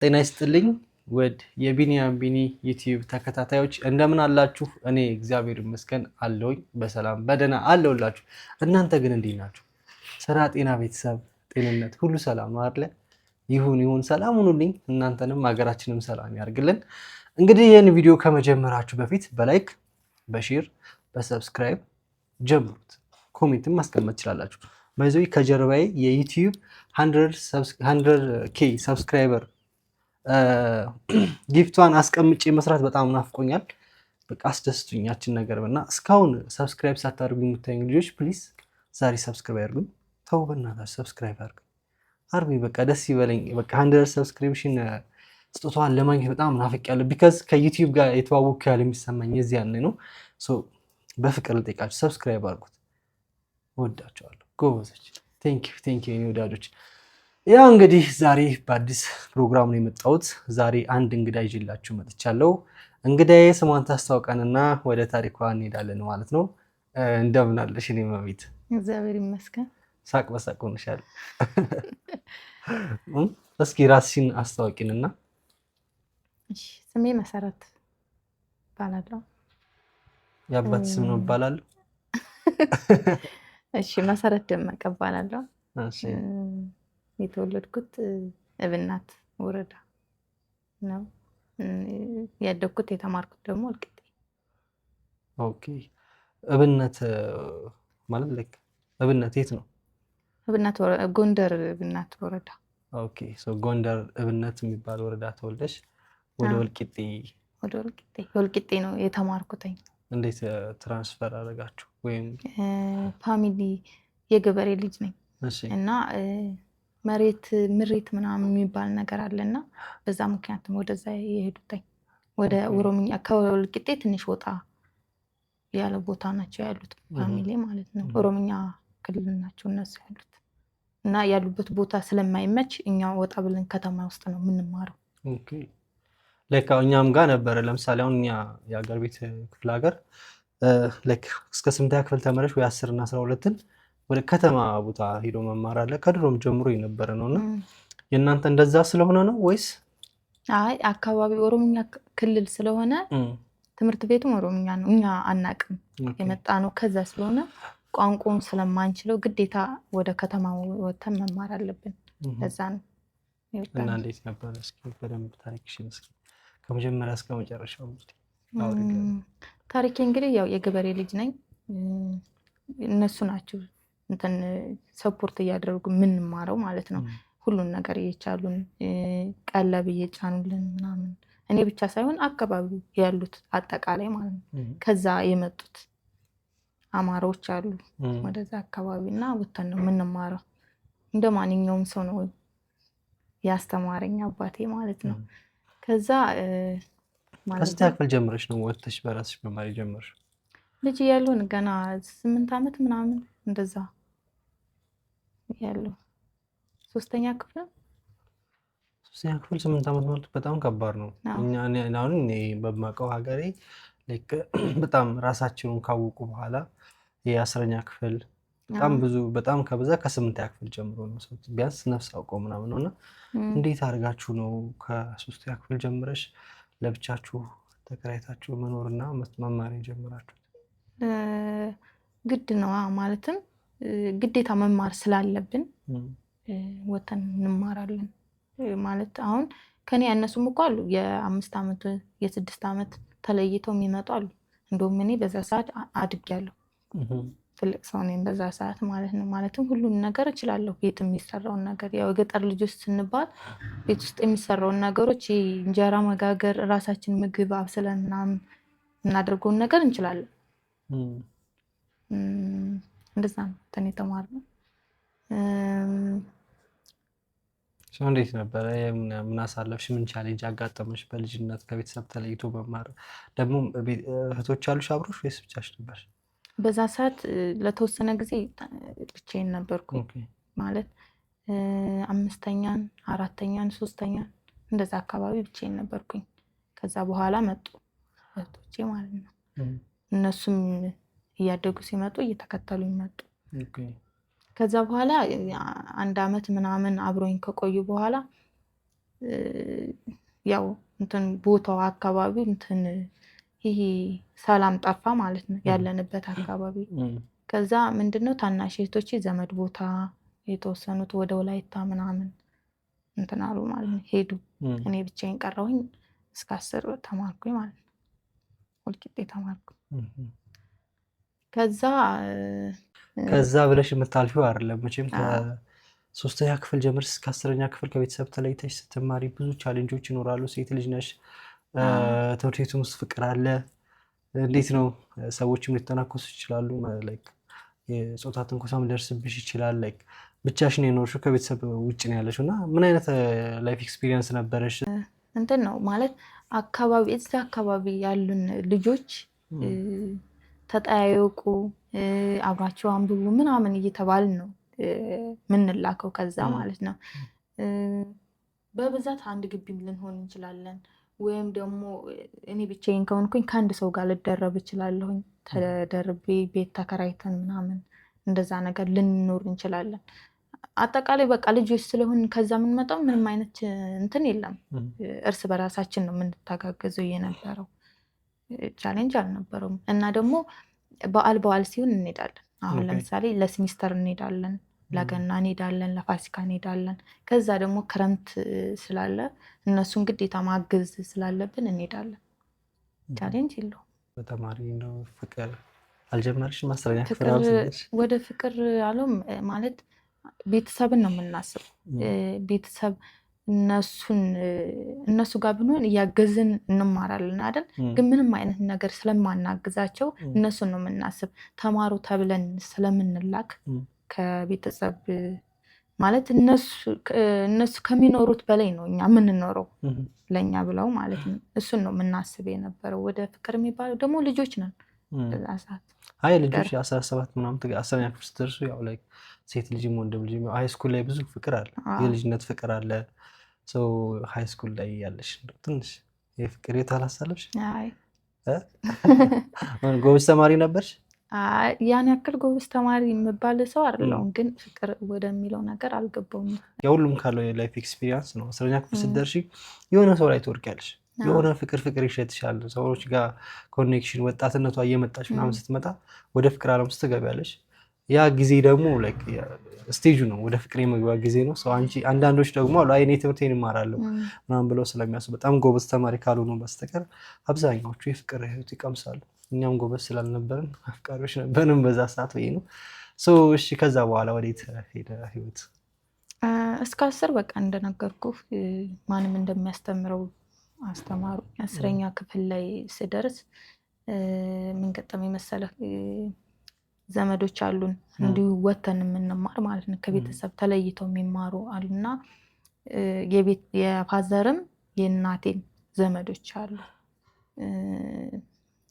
ጤና ይስጥልኝ ውድ የቢኒያም ቢኒ ዩቲዩብ ተከታታዮች እንደምን አላችሁ? እኔ እግዚአብሔር ይመስገን አለሁኝ በሰላም በደህና አለሁላችሁ። እናንተ ግን እንዴት ናችሁ? ስራ፣ ጤና፣ ቤተሰብ፣ ጤንነት ሁሉ ሰላም ነው አይደል? ይሁን ሰላም ሁኑልኝ። እናንተንም ሀገራችንም ሰላም ያርግልን። እንግዲህ ይህን ቪዲዮ ከመጀመራችሁ በፊት በላይክ በሼር በሰብስክራይብ ጀምሩት። ኮሜንትም ማስቀመጥ ትችላላችሁ። በዚህ ከጀርባዬ የዩቲዩብ 100K ሰብስክራይበር ጊፍቷን አስቀምጬ መስራት በጣም ናፍቆኛል። በቃ አስደስቱኝ ያችን ነገር እና እስካሁን ሰብስክራይብ ሳታደርጉ የምታዩኝ ልጆች ፕሊዝ ዛሬ ሰብስክራይብ አድርጉኝ። ተው በእናታችሁ ሰብስክራይብ አድርጉኝ። በቃ ደስ ይበለኝ። በቃ 100 ሰብስክሪፕሽን ስጦታዋን ለማግኘት በጣም ናፍቄያለሁ። ቢካዝ ከዩቲዩብ ጋር የተዋወቅኩ ያለ የሚሰማኝ የዚህ ያኔ ነው። በፍቅር ልጠይቃችሁ ሰብስክራይብ አድርጉት። ወዳቸዋለሁ ጎበዞች። ቴንክ ዩ ወዳጆች። ያው እንግዲህ ዛሬ በአዲስ ፕሮግራም ነው የመጣሁት። ዛሬ አንድ እንግዳ ይዤላችሁ መጥቻለሁ። እንግዳዬ ስሟን ታስታውቀንና ወደ ታሪኳ እንሄዳለን ማለት ነው። እንደምን አለሽ? እኔ መቤት እግዚአብሔር ይመስገን። ሳቅ በሳቅ ሆነሻል። እስኪ ራስሽን አስታውቂንና። እሺ፣ ስሜ መሰረት እባላለሁ። የአባት ስም ነው እባላለሁ? እሺ፣ መሰረት ደመቀ እባላለሁ። እሺ። የተወለድኩት እብናት ወረዳ ነው። ያደግኩት የተማርኩት ደግሞ ወልቂጤ። ኦኬ። እብነት ማለት ልክ እብነት የት ነው? እብናት ጎንደር እብናት ወረዳ። ኦኬ። ጎንደር እብነት የሚባል ወረዳ ተወልደሽ ወደ ወልቂጤ? ወደ ወልቂጤ ነው የተማርኩትኝ። እንዴት ትራንስፈር አደረጋችሁ? ወይም ፋሚሊ የገበሬ ልጅ ነኝ እና መሬት ምሬት ምናምን የሚባል ነገር አለና በዛ ምክንያት ወደዛ የሄዱትኝ ወደ ኦሮሚያ ከወልቂጤ ትንሽ ወጣ ያለ ቦታ ናቸው ያሉት ፋሚሊ ማለት ነው። ኦሮሚያ ክልል ናቸው እነሱ ያሉት እና ያሉበት ቦታ ስለማይመች እኛ ወጣ ብለን ከተማ ውስጥ ነው የምንማረው። ኦኬ። ለካ እኛም ጋር ነበረ። ለምሳሌ አሁን እኛ የሀገር ቤት ክፍለ ሀገር ለካ እስከ 8ኛ ክፍል ተመረሽ ወይ 10 እና 12ን ወደ ከተማ ቦታ ሄዶ መማር አለ። ከድሮም ጀምሮ የነበረ ነውና የእናንተ እንደዛ ስለሆነ ነው ወይስ? አይ አካባቢ ኦሮሚያ ክልል ስለሆነ ትምህርት ቤቱም ኦሮሚያ ነው። እኛ አናቅም የመጣ ነው ከዛ ስለሆነ ቋንቋውን ስለማንችለው ግዴታ ወደ ከተማ ወጥተን መማር አለብን። ለዛ ነው። እና እንዴት ነበር? እስኪ በደንብ ታሪክሽን እስኪ ከመጀመሪያ እስከ መጨረሻው ታሪኬ እንግዲህ ያው የገበሬ ልጅ ነኝ። እነሱ ናቸው እንትን ሰፖርት እያደረጉ የምንማረው ማለት ነው። ሁሉን ነገር እየቻሉን ቀለብ እየጫኑልን ምናምን እኔ ብቻ ሳይሆን አካባቢ ያሉት አጠቃላይ ማለት ነው። ከዛ የመጡት አማራዎች አሉ ወደዛ አካባቢ እና ወተን ነው የምንማረው። እንደ ማንኛውም ሰው ነው ያስተማረኝ አባቴ ማለት ነው። ከዛ ከስንት ክፍል ጀምረሽ ነው ወጥተሽ በራስሽ መማር ጀመርሽ? ልጅ ያለውን ገና 8 ዓመት ምናምን እንደዛ ያለው 3ኛ ክፍል 8 ዓመት ማለት በጣም ከባድ ነው። አሁን እኔ በማውቀው ሀገሬ በጣም ራሳቸውን ካወቁ በኋላ የ10ኛ ክፍል በጣም ከበዛ ከ8ኛ ክፍል ጀምሮ ነው ቢያንስ ነፍስ አውቀው ምናምን ነውና እንዴት አድርጋችሁ ነው ከ3ኛ ክፍል ጀምረሽ ለብቻችሁ ተከራይታችሁ መኖርና መማር የጀመራችሁት? ግድ ነው ማለትም ግዴታ መማር ስላለብን ወተን እንማራለን ማለት። አሁን ከኔ ያነሱም እኮ አሉ የ5 ዓመት የ6 ዓመት ተለይተው የሚመጡ አሉ። እንደውም እኔ በዛ ሰዓት አድጌያለሁ። ትልቅ ሰው ነኝ በዛ ሰዓት ማለት ነው። ማለትም ሁሉን ነገር እችላለሁ። ቤት የሚሰራውን ነገር ያው የገጠር ልጆች ስንባል ቤት ውስጥ የሚሰራውን ነገሮች እንጀራ መጋገር፣ ራሳችን ምግብ አብስለን ምናምን እናደርገውን ነገር እንችላለን። እንደዛ ነው ተኔ ተማርነው። እንዴት ነበረ? ምን አሳለፍሽ? ምን ቻሌንጅ አጋጠመሽ? በልጅነት ከቤተሰብ ተለይቶ መማር። ደግሞ እህቶች አሉሽ አብሮሽ ወይስ ብቻሽ ነበርሽ? በዛ ሰዓት ለተወሰነ ጊዜ ብቻዬን ነበርኩ። ማለት 5ኛን 4ኛን 3ኛን እንደዛ አካባቢ ብቻዬን ነበርኩኝ። ከዛ በኋላ መጡ እህቶቼ ማለት ነው። እነሱም እያደጉ ሲመጡ እየተከተሉኝ መጡ። ከዛ በኋላ 1 ዓመት ምናምን አብሮኝ ከቆዩ በኋላ ያው እንትን ቦታው አካባቢ እንትን ይሄ ሰላም ጠፋ ማለት ነው ያለንበት አካባቢ። ከዛ ምንድነው ታናሽ እህቶቼ ዘመድ ቦታ የተወሰኑት ወደ ወላይታ ምናምን እንትን አሉ ማለት ነው ሄዱ። እኔ ብቻዬን ቀረሁኝ። እስከ 10 ተማርኩኝ ማለት ነው። ወልቂጤ ተማርኩኝ። ከዛ ብለሽ የምታልፊው አይደለም መቼም ከ3ኛ ክፍል ጀምረሽ እስከ 10ኛ ክፍል ከቤተሰብ ተለይተሽ ስትማሪ ብዙ ቻሌንጆች ይኖራሉ። ሴት ልጅ ነሽ። ትምህርት ቤቱም ውስጥ ፍቅር አለ። እንዴት ነው ሰዎችም ሊተናኮሱ ይችላሉ። ላይክ የጾታ ትንኮሳም ሊደርስብሽ ይችላል። ላይክ ብቻሽን የኖርሽው ከቤተሰብ ውጭ ነው ያለሽው እና ምን አይነት ላይፍ ኤክስፒሪየንስ ነበረሽ? እንትን ነው ማለት አካባቢ እዚህ አካባቢ ያሉን ልጆች ተጠያየቁ፣ አብራችሁ አንብቡ ምናምን እየተባልን ነው ምንላከው ከዛ ማለት ነው። በብዛት አንድ ግቢም ልንሆን እንችላለን። ወይም ደግሞ እኔ ብቻዬን ከሆንኩኝ ከአንድ ሰው ጋር ልደረብ እችላለሁኝ። ተደርቤ ቤት ተከራይተን ምናምን እንደዛ ነገር ልንኖር እንችላለን። አጠቃላይ በቃ ልጆች ስለሆን ከዛ የምንመጣው ምንም አይነት እንትን የለም። እርስ በራሳችን ነው የምንተጋገዘው የነበረው። ቻሌንጅ አልነበረውም። እና ደግሞ በዓል ሲሆን እንሄዳለን። አሁን ለምሳሌ ለሴሚስተር እንሄዳለን፣ ለገና እንሄዳለን፣ ለፋሲካ እንሄዳለን። ከዛ ደግሞ ክረምት ስላለ እነሱን ግዴታ ማገዝ ስላለብን እንሄዳለን። ቻሌንጅ የለውም። በተማሪ ነው ፍቅር አልጀመርሽም? 10ኛ ክፍል ወደ ፍቅር አለም ማለት ቤተሰብን ነው የምናስበው። ቤተሰብ እነሱ ጋር ብንሆን እያገዝን እንማራለን አይደል? ግን ምንም አይነት ነገር ስለማናግዛቸው እነሱን ነው የምናስብ። ተማሩ ተብለን ስለምንላክ ከቤተሰብ ማለት እነሱ ከሚኖሩት በላይ ነው እኛ የምንኖረው ለእኛ ብለው ማለት ነው። እሱን ነው የምናስብ የነበረው። ወደ ፍቅር የሚባለው ደግሞ ልጆች ነን በዛ ሰዓት። አይ ልጆች 17 ምናምን 10ኛ ክፍል ስትደርሱ ያው ላይ ሴት ልጅም ወንድም ልጅም ሃይ ስኩል ላይ ብዙ ፍቅር አለ፣ የልጅነት ፍቅር አለ። ሰው ሃይ ስኩል ላይ ያለሽ ትንሽ የፍቅር የታላሳለሽ? አይ ጎበዝ ተማሪ ነበርሽ? ያን ያክል ጎበዝ ተማሪ የምባል ሰው አይደለሁም፣ ግን ፍቅር ወደሚለው ነገር አልገባውም። የሁሉም ካለው የላይፍ ኤክስፒሪየንስ ነው። 10ኛ ክፍል ስትደርሺ የሆነ ሰው ላይ ትወርቂያለሽ። የሆነ ፍቅር ይሸትሻል። ሰዎች ጋር ኮኔክሽን ወጣትነቷ እየመጣች ምናምን ስትመጣ ወደ ፍቅር ዓለም ውስጥ ትገቢያለሽ። ያ ጊዜ ደግሞ ስቴጁ ነው፣ ወደ ፍቅር የመግባት ጊዜ ነው። አንዳንዶች ደግሞ አሉ እኔ ትምህርቴን እማራለሁ ምናምን ብለው ስለሚያስቡ በጣም ጎበዝ ተማሪ ካልሆኑ በስተቀር አብዛኛዎቹ የፍቅር ህይወት ይቀምሳሉ። እኛም ጎበዝ ስላልነበርን አፍቃሪዎች ነበርን በዛ ሰዓት ወይ ነው። እሺ ከዛ በኋላ ወዴት ሄደ ህይወት? እስከ 10 በቃ እንደነገርኩ ማንም እንደሚያስተምረው አስተማሩ። 10ኛ ክፍል ላይ ስደርስ ምን ገጠመኝ መሰለህ? ዘመዶች አሉን እንዲሁ ወተን የምንማር ማለት ነው። ከቤተሰብ ተለይተው የሚማሩ አሉና የፋዘርም የእናቴም ዘመዶች አሉ።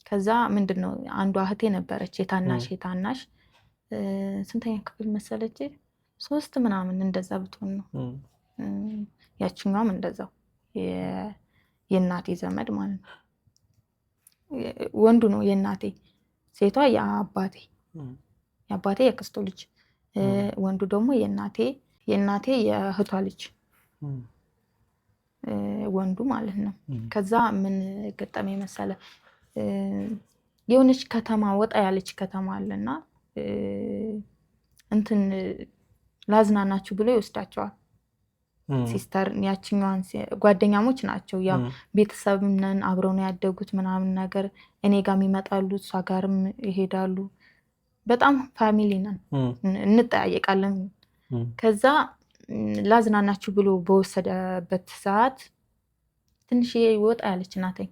ከዛ ምንድነው አንዷ እህቴ ነበረች የታናሽ ስንተኛ ክፍል መሰለች? 3 ምናምን እንደዛ ብትሆን ነው። ያችኛዋም እንደዛው የእናቴ ዘመድ ማለት ነው። ወንዱ ነው የእናቴ፣ ሴቷ የአባቴ የአክስቱ ልጅ፣ ወንዱ ደግሞ የእናቴ የእህቷ ልጅ ወንዱ ማለት ነው። ከዛ ምን ገጠመኝ መሰለ? የሆነች ከተማ ወጣ ያለች ከተማ አለና እንትን ላዝናናችሁ ብሎ ይወስዳቸዋል። ሲስተር ያችኛዋን ጓደኛሞች ናቸው። ያው ቤተሰብ ነን፣ አብረው ነው ያደጉት ምናምን ነገር። እኔ ጋርም ይመጣሉ፣ እሷ ጋርም ይሄዳሉ። በጣም ፋሚሊ ነን፣ እንጠያየቃለን። ከዛ ላዝናናችሁ ብሎ በወሰደበት ሰዓት ትንሽ ወጣ ያለች ናተኝ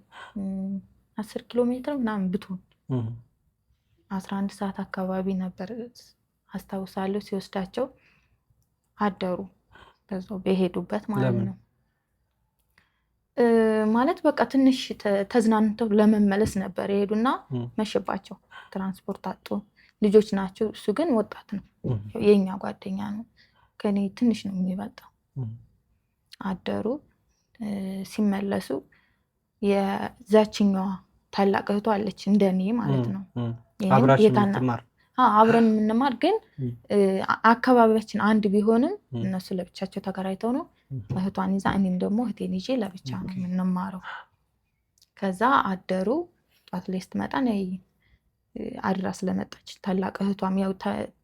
10 ኪሎ ሜትር ምናምን ብትሆን 11 ሰዓት አካባቢ ነበር አስታውሳለሁ። ሲወስዳቸው አደሩ በዛው በሄዱበት ማለት ነው። ማለት በቃ ትንሽ ተዝናንተው ለመመለስ ነበር የሄዱና መሸባቸው። ትራንስፖርት አጡ። ልጆች ናቸው። እሱ ግን ወጣት ነው፣ የኛ ጓደኛ ነው። ከኔ ትንሽ ነው የሚበልጠው። አደሩ። ሲመለሱ የዛችኛዋ ታላቅ እህቷ አለች እንደኔ ማለት ነው። አብረን የምንማር ግን አካባቢያችን አንድ ቢሆንም እነሱ ለብቻቸው ተከራይተው ነው። እህቷን ይዛ እኔም ደግሞ እህቴን ይዤ ለብቻ ነው የምንማረው። ከዛ አደሩ ጧት ላይ ስትመጣ ነይ አድራ ስለመጣች ታላቅ እህቷም ያው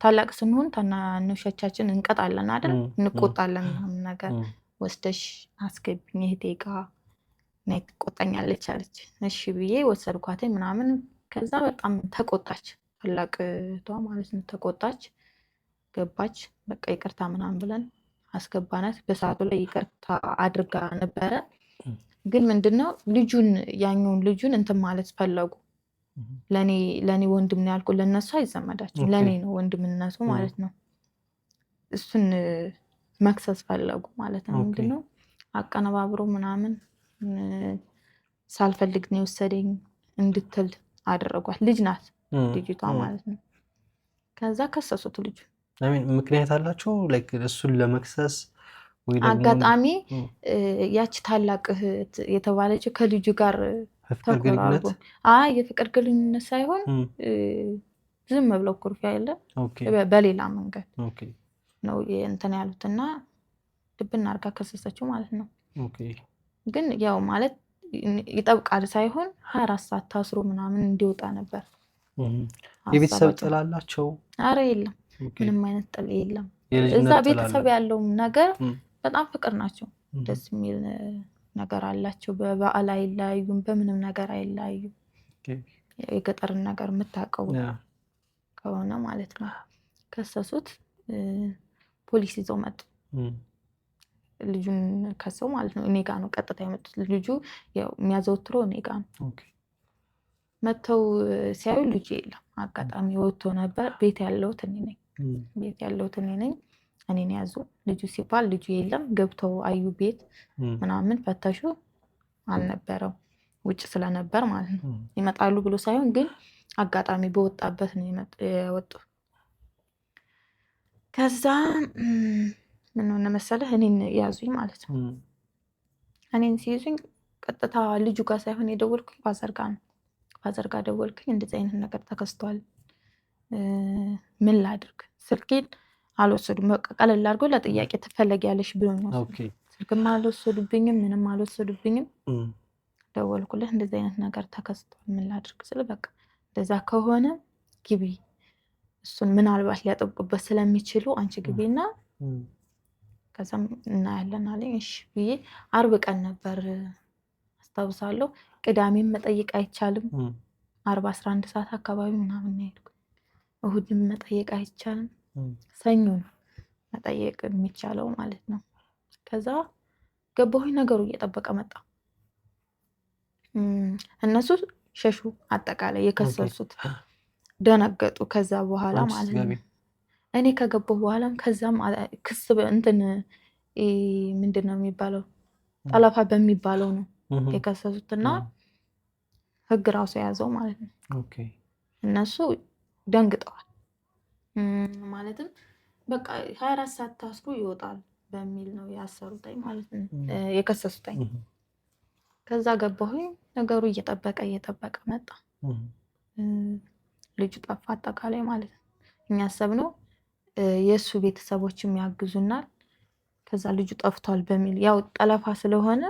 ታላቅ ስንሆን ታናናሾቻችን እንቀጣለን አይደል እንቆጣለን ምናምን ነገር ወስደሽ አስገብኝ እህቴ ጋር ነይ ትቆጣኛለች አለች። እሺ ብዬ ወሰድኳት ምናምን። ከዛ በጣም ተቆጣች፣ ታላቅ እህቷ ማለት ነው ተቆጣች። ገባች በቃ ይቅርታ ምናምን ብለን አስገባናት። በሰዓቱ ላይ ይቅርታ አድርጋ ነበረ። ግን ምንድነው ልጁን ያኛውን ልጁን እንትን ማለት ፈለጉ። ለኔ ወንድም ነው ያልኩ፣ ለነሱ አይዘመዳቸው ለኔ ነው ወንድምነቱ ማለት ነው። እሱን መክሰስ ፈለጉ ማለት ነው። ምንድነው አቀነባብሮ ምናምን ሳልፈልግ ነው የወሰደኝ እንድትል አደረጓት። ልጅ ናት ልጅቷ ማለት ነው። ከዛ ከሰሱት ልጁ። ምክንያት አላቸው ላይክ እሱን ለመክሰስ ወይ ደግሞ አጋጣሚ ያቺ ታላቅ እህት የተባለችው ከልጁ ጋር ተቆራርጦ የፍቅር ግንኙነት ሳይሆን ዝም ብለው ኩርፊያ የለ በሌላ መንገድ ነው እንትን ያሉትና ድብና አድርጋ ከሰሰችው ማለት ነው። ግን ያው ማለት ይጠብቃል ሳይሆን 24 ሰዓት ታስሮ ምናምን እንዲወጣ ነበር። የቤተሰብ ጥል አላቸው? አረ የለም፣ ምንም አይነት ጥል የለም። እዛ ቤተሰብ ያለው ነገር በጣም ፍቅር ናቸው። ደስ የሚል ነገር አላቸው። በበዓል አይለያዩም፣ በምንም ነገር አይለያዩም። የገጠርን ነገር የምታውቀው ከሆነ ማለት ነው። ከሰሱት፣ ፖሊስ ይዘው መጡ። ልጁን ከሰው ማለት ነው። እኔ ጋ ነው ቀጥታ የመጡት። ልጁ ያው የሚያዘወትረው እኔ ጋ ነው። መተው ሲያዩ ልጁ የለም። አጋጣሚ ወጥቶ ነበር። ቤት ያለሁት እኔ ነኝ። እኔን ያዙ። ልጁ ሲባል ልጁ የለም። ገብተው አዩ ቤት ምናምን ፈተሹ። አልነበረም፣ ውጭ ስለነበር ማለት ነው። ይመጣሉ ብሎ ሳይሆን ግን አጋጣሚ በወጣበት ነው የወጡ። ከዛ ምን ሆነ መሰለህ እኔን ያዙኝ ማለት ነው። እኔን ሲይዙኝ ቀጥታ ልጁ ጋር ሳይሆን የደወልኩኝ ፋዘር ጋር ነው። ፋዘር ጋር ደወልኩኝ። እንደዚህ አይነት ነገር ተከስቷል፣ ምን ላድርግ? ስልኬን አልወሰዱም። በቃ ቀለል አድርገው ለጥያቄ ትፈለጊያለሽ ብሎ ነው። ስልክም አልወሰዱብኝም፣ ምንም አልወሰዱብኝም። ደወልኩልህ፣ እንደዚህ አይነት ነገር ተከስቷል፣ ምን ላድርግ ስል በቃ እንደዛ ከሆነ ግቢ፣ እሱን ምናልባት ሊያጠብቁበት ስለሚችሉ አንቺ ግቢና ከዛም እናያለን አለኝ። እሺ ብዬ አርብ ቀን ነበር አስታውሳለሁ። ቅዳሜም መጠየቅ አይቻልም። አርብ 11 ሰዓት አካባቢ ምናምን ነው የሄድኩት። እሁድም መጠየቅ አይቻልም። ሰኞ ነው መጠየቅ የሚቻለው ማለት ነው። ከዛ ገባሁኝ። ነገሩ እየጠበቀ መጣ። እነሱ ሸሹ። አጠቃላይ የከሰሱት ደነገጡ። ከዛ በኋላ ማለት ነው እኔ ከገባሁ በኋላም ከዛም ክስ እንትን ምንድን ነው የሚባለው ጠለፋ በሚባለው ነው የከሰሱትና ህግ ራሱ የያዘው ማለት ነው። እነሱ ደንግጠዋል። ማለትም በቃ 24 ሰዓት ታስሮ ይወጣል በሚል ነው ያሰሩታኝ ማለት ነው የከሰሱታኝ። ከዛ ገባሁኝ። ነገሩ እየጠበቀ መጣ። ልጁ ጠፋ አጠቃላይ ማለት ነው። እኛ አሰብነው የእሱ ቤተሰቦችም ያግዙናል። ከዛ ልጁ ጠፍቷል በሚል ያው ጠለፋ ስለሆነ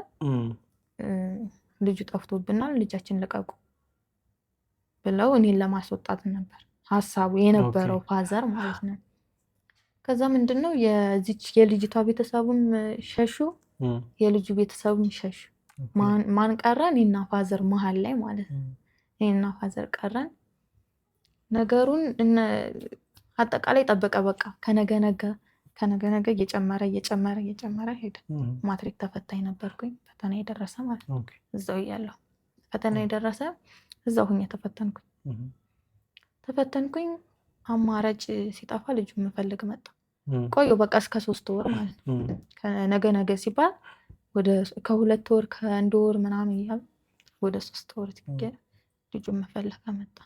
ልጁ ጠፍቶብናል፣ ልጃችን ልቀቁ ብለው እኔን ለማስወጣት ነበር ሀሳቡ የነበረው ፋዘር ማለት ነው። ከዛ ምንድነው የልጅቷ ቤተሰቡም ሸሹ፣ የልጁ ቤተሰቡም ሸሹ። ማን ቀረ? እኔና ፋዘር መሀል ላይ ማለት ነው። እኔና ፋዘር ቀረን። ነገሩን አጠቃላይ ጠበቀ። በቃ ከነገ ነገ እየጨመረ ሄደ። ማትሪክ ተፈታኝ ነበርኩኝ። ፈተና የደረሰ ማለት ነው። እዛው እያለሁ ፈተና የደረሰ እዛው ሁኜ ተፈተንኩኝ። አማራጭ ሲጠፋ ልጁ መፈለግ መጣ። ቆዩ በቃ እስከ 3 ወር ማለት ነው። ከነገ ሲባል ከ2 ወር ከ1 ወር ምናምን እያሉ ወደ 3 ወር ልጁ መፈለግ መጣ።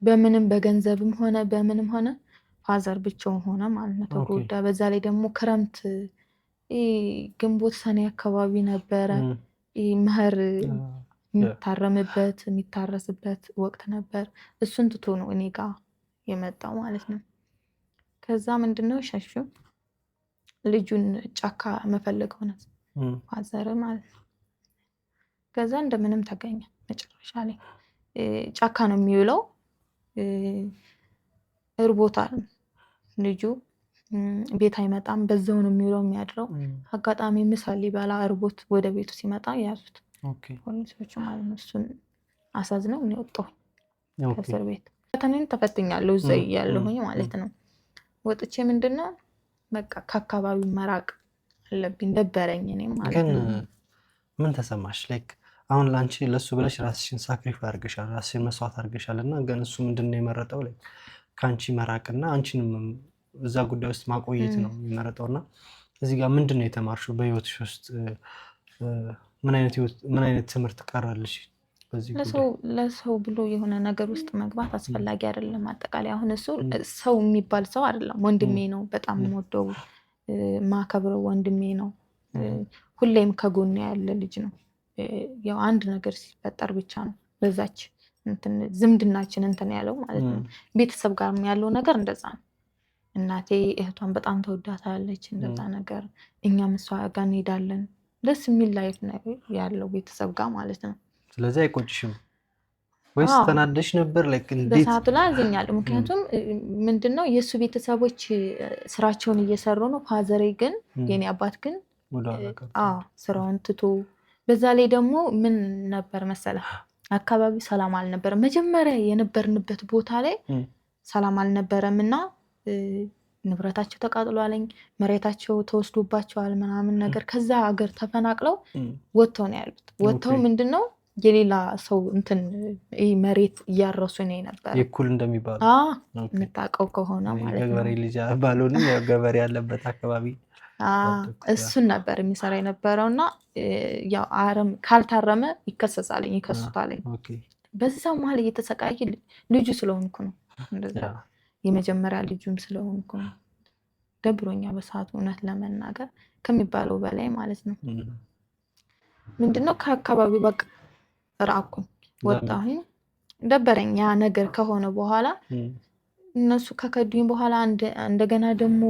በምንም በገንዘብም ሆነ በምንም ሆነ ፋዘር ብቻውን ሆነ ማለት ነው ተጎዳ። በዛ ላይ ደግሞ ክረምት ግንቦት ሰኔ አካባቢ ነበረ። መኸር የሚታረምበት የሚታረስበት ወቅት ነበር። እሱን ትቶ ነው እኔ ጋር የመጣው ማለት ነው። ከዛ ምንድነው ሸሹ። ልጁን ጫካ መፈለግ ሆነ ፋዘር ማለት ነው። ከዛ እንደምንም ተገኘ። መጨረሻ ላይ ጫካ ነው የሚውለው። እርቦታል ልጁ ቤት አይመጣም። በዛው ነው የሚውለው የሚያድረው። አጋጣሚ ምሳ ሊበላ እርቦት ወደ ቤቱ ሲመጣ ያዙት ፖሊሶቹ ማለት ነው። እሱን አሳዝነው ነው የወጣው ከእስር ቤት። ፈተናን ተፈትኛለሁ እዛ ያለሁኝ ማለት ነው። ወጥቼ ምንድነው በቃ ከአካባቢው መራቅ አለብኝ ደበረኝ። እኔም ማለት ግን ነው። ምን ተሰማሽ? ላይክ አሁን ላንቺ ለሱ ብለሽ ራስሽን ሳክሪፋይ አድርገሻል፣ ራስሽን መስዋዕት አድርገሻልና ግን እሱ ምንድነው የመረጠው? ላይክ ካንቺ መራቅና አንቺንም እዛ ጉዳይ ውስጥ ማቆየት ነው የሚመረጠውና እዚህ ጋር ምንድነው የተማርሽው በህይወትሽ ውስጥ? ምን አይነት ትምህርት ቀራልሽ? በዚህ ጉዳይ ለሰው ብሎ የሆነ ነገር ውስጥ መግባት አስፈላጊ አይደለም። አጠቃላይ አሁን እሱ ሰው የሚባል ሰው አይደለም፣ ወንድሜ ነው። በጣም የምወደው ማከብረው ወንድሜ ነው። ሁሌም ከጎኔ ያለ ልጅ ነው። ያው አንድ ነገር ሲፈጠር ብቻ ነው በዛች ዝምድናችን እንትን ያለው ማለት ነው። ቤተሰብ ጋር ያለው ነገር እንደዛ ነው። እናቴ እህቷን በጣም ተወዳታለች። እንደዛ ነገር እኛም እሷ ጋር እንሄዳለን። ደስ የሚል ላይፍ ነው ያለው ቤተሰብ ጋር ማለት ነው። ስለዚህ አይቆጭሽም ወይስ ተናደሽ ነበር? ላይክ እንዴት? በሰዓቱ ላይ አዝኛለሁ። ምክንያቱም ምንድነው የእሱ ቤተሰቦች ስራቸውን እየሰሩ ነው። ፋዘሬ ግን የኔ አባት ግን ስራውን ትቶ፣ በዛ ላይ ደግሞ ምን ነበር መሰለህ አካባቢው ሰላም አልነበረም። መጀመሪያ የነበርንበት ቦታ ላይ ሰላም አልነበረም እና ንብረታቸው ተቃጥሏለኝ፣ መሬታቸው ተወስዶባቸዋል ምናምን ነገር። ከዛ ሀገር ተፈናቅለው ወጥተው ነው ያሉት። ወጥተው ምንድነው የሌላ ሰው እንትን መሬት እያረሱ ነው ነበር። የኩል እንደሚባለው የምታውቀው ከሆነ ማለት ነው። ገበሬ ልጅ ባልሆንም ያው ገበሬ ያለበት አካባቢ እሱን ነበር የሚሰራ የነበረው እና ያው አረም ካልታረመ ይከሰሳልኝ፣ ይከሱታልኝ። በዛ መሀል እየተሰቃየ ልጁ ስለሆንኩ ነው እንደዛ፣ የመጀመሪያ ልጁም ስለሆንኩ ነው። ደብሮኛ በሰዓቱ እውነት ለመናገር ከሚባለው በላይ ማለት ነው። ምንድነው ከአካባቢው በቃ ራቁኝ፣ ወጣሁኝ፣ ደበረኝ። ያ ነገር ከሆነ በኋላ እነሱ ከከዱኝ በኋላ እንደገና ደግሞ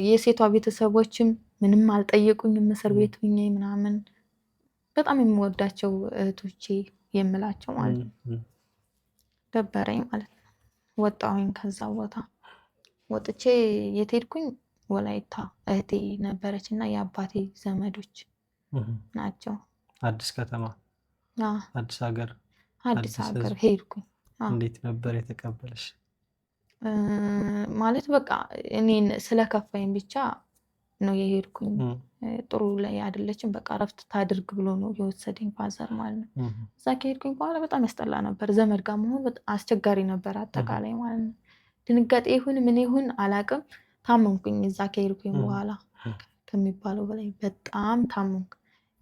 የሴቷ ቤተሰቦችም ምንም አልጠየቁኝም። እስር ቤት ሁኜ ምናምን በጣም የምወዳቸው እህቶቼ የምላቸው ማለት ነው። ደበረኝ ማለት ነው። ወጣሁኝ ከዛ ቦታ። ወጥቼ የት ሄድኩኝ? ወላይታ እህቴ ነበረች እና የአባቴ ዘመዶች ናቸው። አዲስ ከተማ፣ አዲስ ሀገር ሄድኩኝ። እንዴት ነበር የተቀበለሽ? ማለት በቃ እኔን ስለከፋኝ ብቻ ነው የሄድኩኝ። ጥሩ ላይ አይደለችም፣ በቃ እረፍት ታድርግ ብሎ ነው የወሰደኝ ፋዘር ማለት ነው። እዛ ከሄድኩኝ በኋላ በጣም ያስጠላ ነበር። ዘመድ ጋር መሆን አስቸጋሪ ነበር አጠቃላይ ማለት ነው። ድንጋጤ ይሁን ምን ይሁን አላውቅም፣ ታመምኩኝ። እዛ ከሄድኩኝ በኋላ ከሚባለው በላይ በጣም ታመምኩ።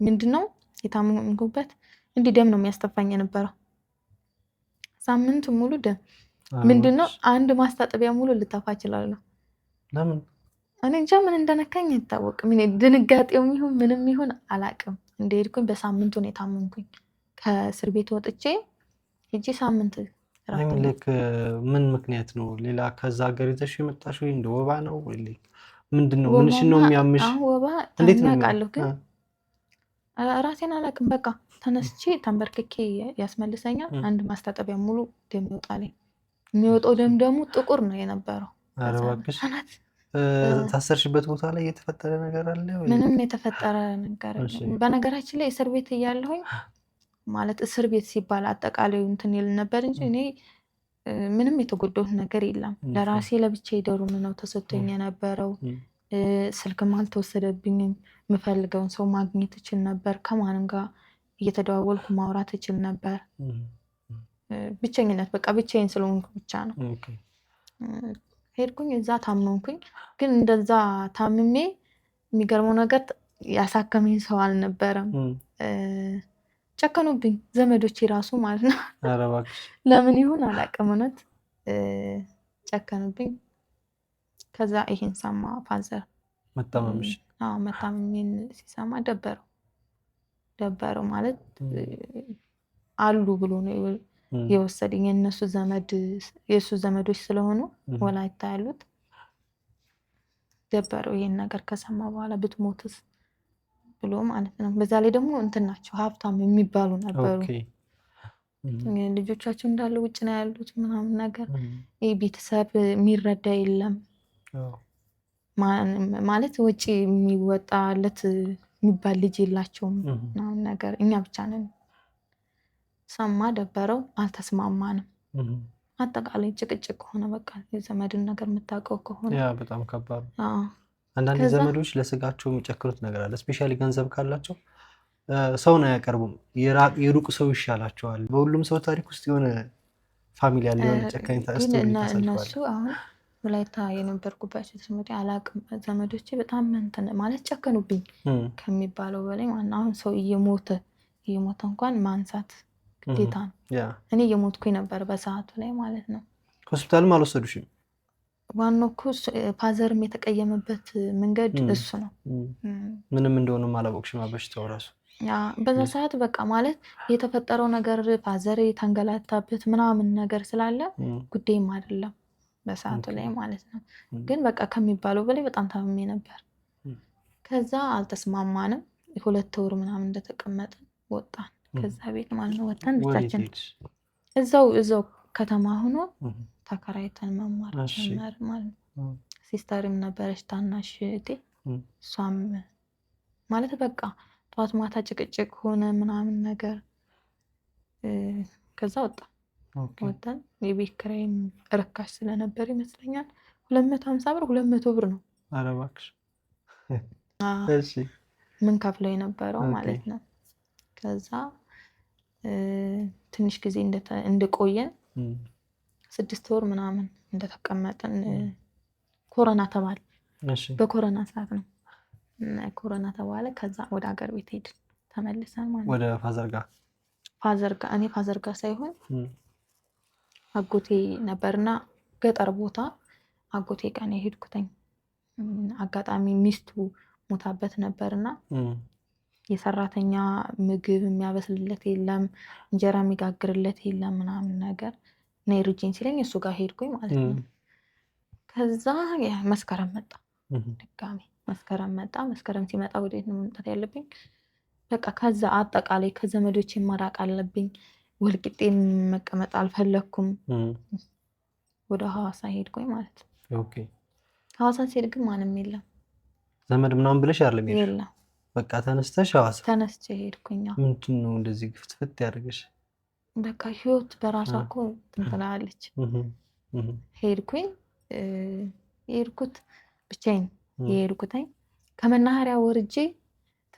ምንድነው የታመምኩበት? እንዲህ ደም ነው የሚያስተፋኝ የነበረው ሳምንት ሙሉ ደም። ምንድነው አንድ ማስታጠቢያ ሙሉ ልተፋ እችላለሁ። ለምን? እኔ እንጃ ምን እንደነካኝ አይታወቅም። እኔ ድንጋጤው ይሁን ምንም ይሁን አላውቅም። እንደሄድኩኝ በሳምንቱ ነው የታመምኩኝ። ከእስር ቤት ወጥቼ ሂጂ ሳምንት ልክ ምን ምክንያት ነው? ሌላ ከዛ ሀገር ይዘሽ የመጣሽው እንደ ወባ ነው ወይ ምንድነው? ምንሽን ነው የሚያምሽ? ወባ እንዴት ነው ያውቃለሁ፣ ግን ራሴን አላውቅም። በቃ ተነስቼ ተንበርክኬ ያስመልሰኛል። አንድ ማስታጠቢያ ሙሉ ደም ይወጣልኝ። የሚወጣው ደም ደግሞ ጥቁር ነው የነበረው። ኧረ እባክሽ። ታሰርሽበት ቦታ ላይ የተፈጠረ ነገር አለ ወይ? ምንም የተፈጠረ ነገር በነገራችን ላይ እስር ቤት እያለሁኝ ማለት እስር ቤት ሲባል አጠቃላይ እንትን ይል ነበር እንጂ እኔ ምንም የተጎዳሁት ነገር የለም። ለራሴ ለብቻዬ ዶርም ነው ተሰጥቶኝ የነበረው። ስልክም አልተወሰደብኝም። የምፈልገውን ሰው ማግኘት እችል ነበር። ከማንም ጋር እየተደዋወልኩ ማውራት እችል ነበር። ብቸኝነት በቃ ብቻዬን ስለሆንኩ ብቻ ነው። ሄድኩኝ፣ እዛ ታመምኩኝ። ግን እንደዛ ታምሜ የሚገርመው ነገር ያሳከመኝ ሰው አልነበረም። ጨከኑብኝ ዘመዶቼ ራሱ ማለት ነው። ለምን ይሁን አላውቅም፣ እውነት ጨከኑብኝ። ከዛ ይሄን ሰማ ፋዘር መታመሜን ሲሰማ ደበረው ማለት አሉ ብሎ ነው የወሰደኝ። የእሱ ዘመዶች ስለሆኑ ወላይታ ያሉት ደበረው ይሄን ነገር ከሰማ በኋላ ብትሞትስ ብሎ ማለት ነው። በዛ ላይ ደግሞ እንትን ናቸው ሀብታም የሚባሉ ነበሩ። ልጆቻቸው እንዳለ ውጭ ነው ያሉት ምናምን ነገር ይህ ቤተሰብ የሚረዳ የለም ማለት ውጭ የሚወጣለት የሚባል ልጅ የላቸውም ምናምን ነገር እኛ ብቻ ነን። ሰማ ደበረው፣ አልተስማማንም። አጠቃላይ ጭቅጭቅ ሆነ። በቃ የዘመድን ነገር የምታውቀው ከሆነ ያ በጣም ከባድ ነው። አንዳንድ ዘመዶች ለስጋቸው የሚጨክሩት ነገር አለ። ስፔሻሊ ገንዘብ ካላቸው ሰውን አያቀርቡም፣ የሩቅ ሰው ይሻላቸዋል። በሁሉም ሰው ታሪክ ውስጥ የሆነ ፋሚሊ ያለ የሆነ ጨካኝ እነሱ አሁን ወላይታ የነበርኩባቸው ትምህርት አላቅም ዘመዶቼ በጣም እንትን ማለት ጨከኑብኝ ከሚባለው በላይ ማለት አሁን ሰው እየሞተ እንኳን ማንሳት ግዴታ ነው። እኔ እየሞትኩኝ ነበር በሰዓቱ ላይ ማለት ነው። ሆስፒታልም አልወሰዱሽም? ዋናው እኮ ፋዘርም የተቀየመበት መንገድ እሱ ነው። ምንም እንደሆነም አላወቅሽም በሽታው ራሱ? በዛ ሰዓት በቃ ማለት የተፈጠረው ነገር ፋዘር የተንገላታበት ምናምን ነገር ስላለ ጉዳይም አይደለም በሰዓቱ ላይ ማለት ነው። ግን በቃ ከሚባለው በላይ በጣም ታምሜ ነበር። ከዛ አልተስማማንም። 2 ወር ምናምን እንደተቀመጥን ወጣን ከዛ ቤት ማለት ነው። ወጣን ብቻችን እዛው ከተማ ሆኖ ተከራይተን መማር ጀመር ማለት ነው። ሲስተርም ነበረች ታናሽ እህቴ። እሷም ማለት በቃ ጠዋት ማታ ጭቅጭቅ ሆነ ምናምን ነገር። ከዛ ወጣን። የቤት ኪራይም ርካሽ ስለነበር ይመስለኛል 250 ብር 200 ብር ነው። ኧረ እባክሽ ምን ከፍለው የነበረው ማለት ነው። ከዛ ትንሽ ጊዜ እንደቆየን 6 ወር ምናምን እንደተቀመጥን ኮሮና ተባለ። በኮሮና ሰዓት ነው ኮሮና ተባለ። ከዛ ወደ ሀገር ቤት ሄድን ተመልሰን ማለት ነው። ወደ ፋዘር ጋር እኔ ፋዘር ጋር ሳይሆን አጎቴ ነበርና ገጠር ቦታ አጎቴ ጋር ነው የሄድኩትኝ። አጋጣሚ ሚስቱ ሞታበት ነበርና የሰራተኛ ምግብ የሚያበስልለት የለም፣ እንጀራ የሚጋግርለት የለም ምናምን ነገር ነይ ርጂኝ ሲለኝ እሱ ጋር ሄድኩኝ ማለት ነው። ከዛ መስከረም መጣ፣ ድጋሚ መስከረም መጣ። መስከረም ሲመጣ ወዴት ነው መምጣት ያለብኝ? በቃ ከዛ አጠቃላይ ከዘመዶቼ መራቅ አለብኝ። ወልቂጤን መቀመጥ አልፈለኩም። ወደ ሐዋሳ ሄድኩኝ ማለት ነው። ሐዋሳ ሲሄድ ግን ማንም የለም። ዘመድ ምናምን ብለሽ አይደለም? የለም። በቃ ተነስተሽ ሐዋሳ? ተነስቼ ሄድኩኝ። ምንድን ነው እንደዚህ ግፍትፍት ያደርግሽ? በቃ ህይወት በራሷ እኮ ትንትላለች። ሄድኩኝ። የሄድኩት ብቻዬን የሄድኩትኝ ከመናኸሪያ ወርጄ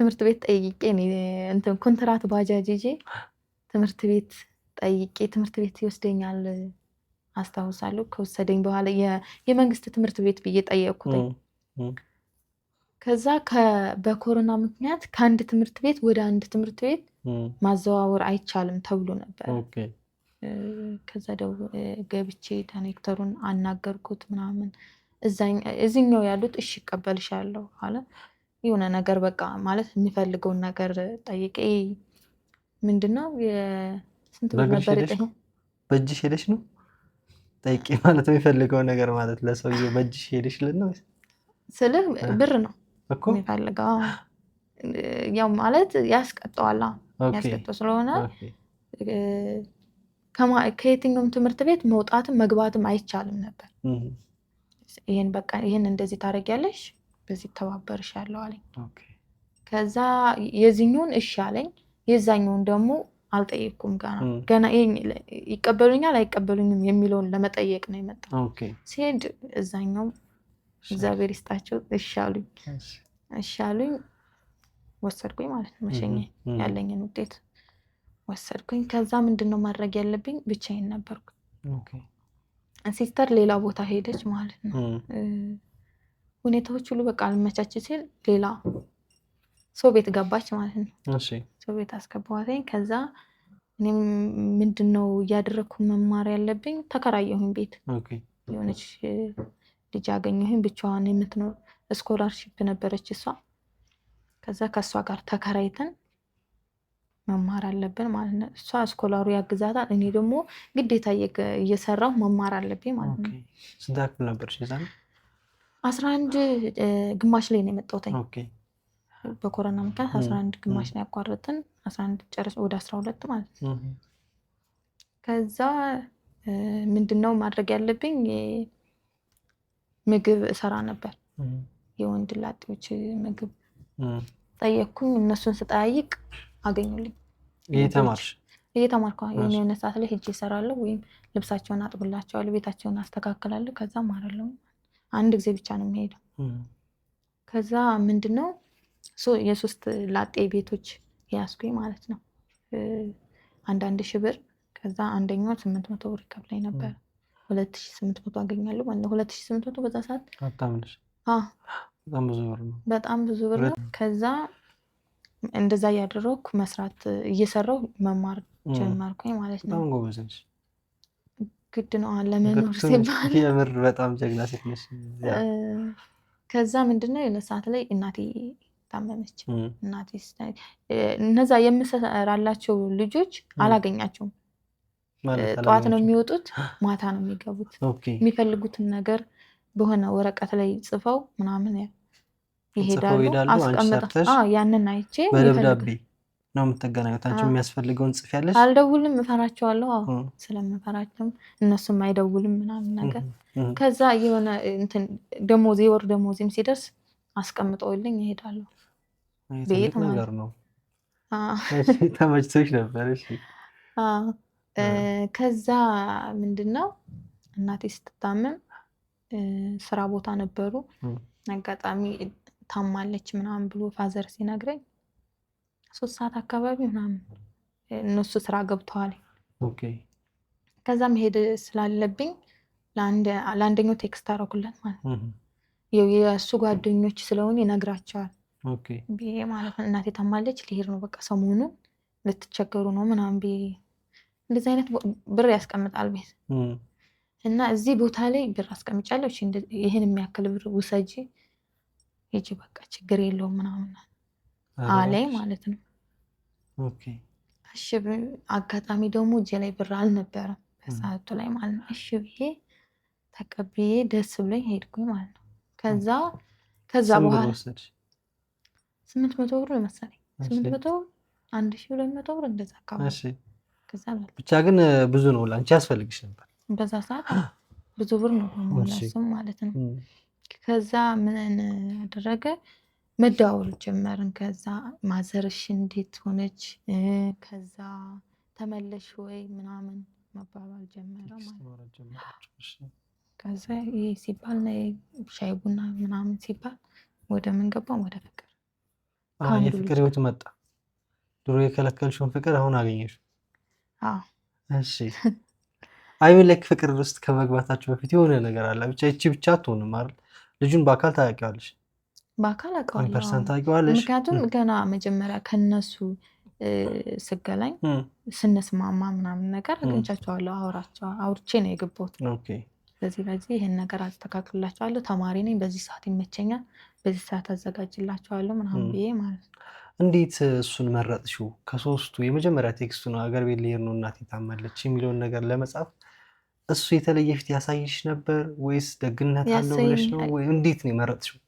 ትምህርት ቤት ጠይቄ እንትን ኮንትራት ባጃጅ ይዤ ትምህርት ቤት ጠይቄ ትምህርት ቤት ይወስደኛል አስታውሳለሁ። ከወሰደኝ በኋላ የመንግስት ትምህርት ቤት ብዬ ጠየቅኩትኝ። ከዛ በኮሮና ምክንያት ከአንድ ትምህርት ቤት ወደ አንድ ትምህርት ቤት ማዘዋወር አይቻልም ተብሎ ነበር። ከዛ ገብቼ ዳይሬክተሩን አናገርኩት ምናምን። እዚህኛው ያሉት እሺ እቀበልሻለሁ አለ። የሆነ ነገር በቃ ማለት የሚፈልገውን ነገር ጠይቄ ምንድነው ስንት ብር ነበር የጠየቀኝ? በእጅሽ ሄደሽ ነው ጠይቄ ማለት የሚፈልገውን ነገር ማለት ለሰውዬው በእጅሽ ሄደሽ ነው ስልህ ብር ነው የሚፈልገው። ያው ማለት ያስቀጠዋላ ያስቀጠው ስለሆነ ከየትኛውም ትምህርት ቤት መውጣትም መግባትም አይቻልም ነበር። ይሄን በቃ ይሄን እንደዚህ ታደርጊያለሽ፣ በዚህ ተባበርሻለሁ አለኝ። ከዛ የዚህኛውን እሺ አለኝ፣ የዛኛውን ደግሞ አልጠየቅኩም። ገና ይቀበሉኛል አይቀበሉኝም የሚለውን ለመጠየቅ ነው የመጣው። ሲሄድ እዛኛው እግዚአብሔር ይስጣቸው እሺ አሉኝ። ወሰድኩኝ ማለት ነው። መሸኛ ያለኝን ውጤት ወሰድኩኝ። ከዛ ምንድነው ማድረግ ያለብኝ? ብቻዬን ነበርኩ። ሲስተር ሌላ ቦታ ሄደች ማለት ነው። ሁኔታዎች ሁሉ በቃ አልመቻች ሲል ሌላ ሰው ቤት ገባች ማለት ነው። ሰው ቤት አስገባዋትኝ። ከዛ እኔም ምንድነው እያደረግኩ መማር ያለብኝ? ተከራየሁኝ ቤት። የሆነች ልጅ አገኘሁኝ ብቻዋን የምትኖር ስኮላርሺፕ ነበረች እሷ። ከዛ ከእሷ ጋር ተከራይተን መማር አለብን ማለት ነው። እሷ ስኮላሩ ያግዛታል፣ እኔ ደግሞ ግዴታ እየሰራሁ መማር አለብኝ ማለት ነው። ስንት ክፍል ነበርሽ የዛኔ? 11 ግማሽ ላይ ነው የመጣሁት። ኦኬ በኮሮና ምክንያት 11 ግማሽ ነው ያቋረጥን። 11 ጨርስ ወደ 12 ማለት ነው። ከዛ ምንድነው ማድረግ ያለብኝ? ምግብ እሰራ ነበር። የወንድ ላጤዎች ምግብ ጠየቅኩኝ። እነሱን ስጠያይቅ አገኙልኝ። እየተማርኩ የሆነ ሰዓት ላይ ሄጄ እሰራለሁ፣ ወይም ልብሳቸውን አጥብላቸዋለሁ፣ ቤታቸውን አስተካክላለሁ። ከዛ ማራለሁ። አንድ ጊዜ ብቻ ነው የሚሄደው። ከዛ ምንድነው የሶስት ላጤ ቤቶች ያስኩኝ ማለት ነው። 1,000 ብር። ከዛ አንደኛው 800 ብር ይከፍለኝ ነበር። 2,800 አገኛለሁ ማለት ነው። 2,800 በዛ ሰዓት በጣም ብዙ ብር ነው። ከዛ እንደዛ እያደረኩ መስራት እየሰራው መማር ጀመርኩኝ ማለት ነው። ግድ ነው ለመኖር ሲባል። የምር በጣም ጀግና ሴት ነሽ። ከዛ ምንድነው የሆነ ሰዓት ላይ እናቴ ታመመች። እናቴ እነዛ የምሰራላቸው ልጆች አላገኛቸውም። ጠዋት ነው የሚወጡት፣ ማታ ነው የሚገቡት። የሚፈልጉትን ነገር በሆነ ወረቀት ላይ ጽፈው ምናምን ይሄዳሉ። ያንን አይቼ በደብዳቤ ነው የምትገናኙት። አንቺ የሚያስፈልገውን ጽፊያለሽ? አልደውልም፣ እፈራቸዋለሁ። ስለምፈራቸው እነሱም አይደውልም ምናምን ነገር። ከዛ የሆነ እንትን የወር ደሞዜም ሲደርስ አስቀምጠውልኝ ይሄዳሉ። ቤት ነገር ነው። ተመችቶሽ ነበር? እሺ። ከዛ ምንድነው እናቴ ስትታመም ስራ ቦታ ነበሩ። አጋጣሚ ታማለች ምናምን ብሎ ፋዘር ሲነግረኝ 3 ሰዓት አካባቢ ምናምን እነሱ ስራ ገብተዋል። ከዛ መሄድ ስላለብኝ ለአንደኛው ቴክስት አደረጉለት ማለት ነው። የእሱ ጓደኞች ስለሆኑ ይነግራቸዋል ብዬ ማለት ነው። እናቴ ታማለች ሊሄድ ነው በቃ ሰሞኑን ልትቸገሩ ነው ምናምን ብዬ እንደዚህ አይነት ብር ያስቀምጣል ቤት እና እዚህ ቦታ ላይ ብር አስቀምጫለሁ፣ ይህን የሚያክል ብር ውሰጂ ሂጂ በቃ ችግር የለውም ምናምን አለኝ ማለት ነው። እሺ። አጋጣሚ ደግሞ እጄ ላይ ብር አልነበረም በሰዓቱ ላይ ማለት ነው። እሺ ብዬ ተቀብዬ ደስ ብሎኝ ሄድኩኝ ማለት ነው። ከዛ በኋላ 800 ብር መሰለኝ 800 1,200 ብር እንደዛ አካባቢ። ብቻ ግን ብዙ ነው ለአንቺ ያስፈልግሽ ነበር በዛ ሰዓት ብዙ ብር ነው ለእሱም ማለት ነው። ከዛ ምን አደረገ? መደዋወል ጀመርን። ከዛ ማዘርሽ እንዴት ሆነች? ከዛ ተመለሽ ወይ ምናምን መባባል ጀመረ ማለት ነው። ከዛ ይሄ ሲባል ሻይ ቡና ምናምን ሲባል ወደ ምን ገባን? ወደ ፍቅር። የፍቅር ህይወት መጣ። ድሮ የከለከልሽውን ፍቅር አሁን አገኘሽ? እሺ። አይምን ላይክ ፍቅር ውስጥ ከመግባታችሁ በፊት የሆነ ነገር አለ። ብቻ እቺ ብቻ አትሆንም አይደል? ልጁን በአካል ታውቂዋለሽ? በአካል አውቀዋለሁ። ፐርሰንት ታውቂዋለሽ? ምክንያቱም ገና መጀመሪያ ከነሱ ስገናኝ ስንስማማ ምናምን ነገር አግኝቻቸዋለሁ። አውርቼ ነው የገባሁት። በዚህ ይሄን ነገር አስተካክልላቸዋለሁ፣ ተማሪ ነኝ፣ በዚህ ሰዓት ይመቸኛል፣ በዚህ ሰዓት አዘጋጅላቸዋለሁ ምናምን ብዬ ማለት ነው። እንዴት እሱን መረጥሽው? ከሶስቱ የመጀመሪያ ቴክስቱ ነው ሀገር ቤት ልሄድ ነው እናቴ ታመለች የሚለውን ነገር ለመጻፍ እሱ የተለየ ፊት ያሳይሽ ነበር ወይስ ደግነት አለው ብለሽ ነው? ወይ እንዴት ነው የመረጥሽው?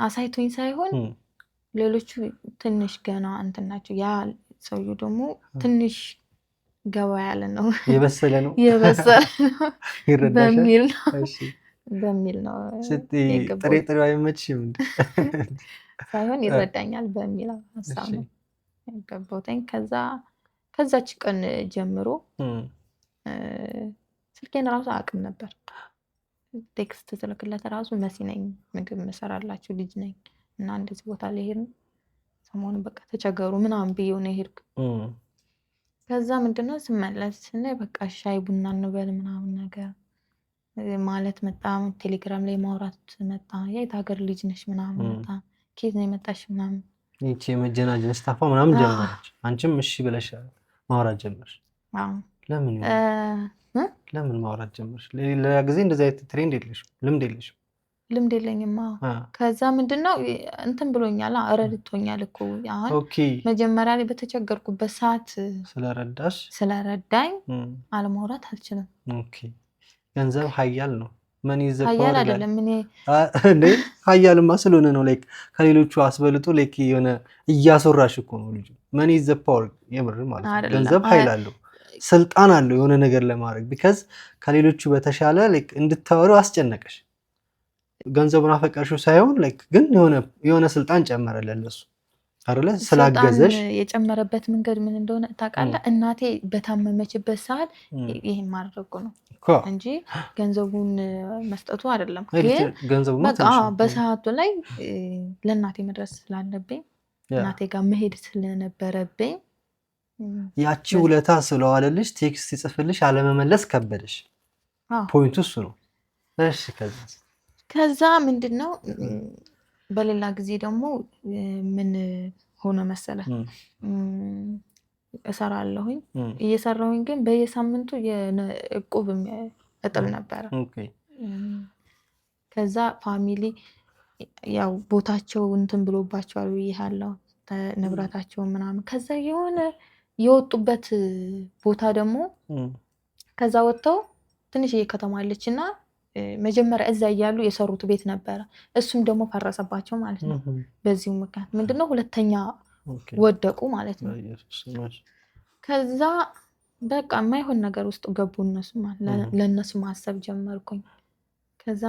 አሳይቶኝ ሳይሆን ሌሎቹ ትንሽ ገና እንትን ናቸው። ያ ሰውዬው ደግሞ ትንሽ ገባ ያለ ነው፣ የበሰለ ነው በሚል ነው ጥሬ ጥሬው አይመችሽም ሳይሆን ይረዳኛል በሚል ሀሳብ ነው የገባሁትኝ። ከዛች ቀን ጀምሮ ስልኬን ራሱ አቅም ነበር። ቴክስት ትልክለት ራሱ መሲ ነኝ፣ ምግብ መሰራላችሁ ልጅ ነኝ እና እንደዚህ ቦታ ላይ ሄድን ሰሞኑን በቃ ተቸገሩ ምናምን ብዬው ነው ሄድኩ። ከዛ ምንድነው ስመለስ ስናይ በቃ ሻይ ቡና እንበል ምናምን ነገር ማለት መጣ። ቴሌግራም ላይ ማውራት መጣ። የት ሀገር ልጅ ነሽ ምናምን መጣ። ኬት ነው የመጣሽ ምናምን ይቺ የመጀናጀን ስታፋ ምናምን ጀመረች። አንቺም እሺ ብለሽ ማውራት ጀመርሽ? ለምን ማውራት ጀመርሽ? ሌላ ጊዜ እንደዚህ አይነት ትሬንድ የለሽም፣ ልምድ የለሽም? ልምድ የለኝም። ከዛ ምንድነው እንትን ብሎኛል፣ ረድቶኛል እኮ አሁን መጀመሪያ ላይ በተቸገርኩበት ሰዓት ስለረዳኝ አለማውራት አልችልም። ገንዘብ ኃያል ነው። መኒ ዘ ሀያል ፓወር አይደለም እኔ እንዴ ሀያልማ ስለሆነ ነው ላይክ ከሌሎቹ አስበልጦ ላይክ የሆነ እያስወራሽ እኮ ነው ልጁ። መኒ ዘ ፓወር የምር ማለት ነው። አይደለም ገንዘብ ኃይል አለው፣ ስልጣን አለው የሆነ ነገር ለማድረግ ቢካዝ ከሌሎቹ በተሻለ ላይክ እንድታወሩ አስጨነቀሽ። ገንዘቡን አፈቀርሽው ሳይሆን ላይክ ግን የሆነ ስልጣን ጨመረለት ለሱ አይደለ? ስላገዘሽ የጨመረበት መንገድ ምን እንደሆነ ታውቃለህ? እናቴ በታመመችበት ሰዓት ይሄን ማድረጉ ነው እንጂ ገንዘቡን መስጠቱ አይደለም። ግን በቃ በሰዓቱ ላይ ለእናቴ መድረስ ስላለብኝ እናቴ ጋር መሄድ ስለነበረብኝ ያቺ ውለታ ስለዋለልሽ ቴክስት ይጽፍልሽ አለመመለስ ከበደሽ። ፖይንቱ እሱ ነው። እሺ ከዛ ምንድን ነው በሌላ ጊዜ ደግሞ ምን ሆነ መሰለ እሰራለሁኝ እየሰራሁኝ ግን በየሳምንቱ የእቁብ እጥል ነበረ። ከዛ ፋሚሊ ያው ቦታቸው እንትን ብሎባቸዋል ብያለሁ ንብረታቸው ምናምን። ከዛ የሆነ የወጡበት ቦታ ደግሞ ከዛ ወጥተው ትንሽዬ ከተማ አለች እና መጀመሪያ እዛ እያሉ የሰሩት ቤት ነበረ። እሱም ደግሞ ፈረሰባቸው ማለት ነው። በዚሁ ምክንያት ምንድነው ሁለተኛ ወደቁ ማለት ነው። ከዛ በቃ የማይሆን ነገር ውስጥ ገቡ እነሱ ለእነሱ ማሰብ ጀመርኩኝ። ከዛ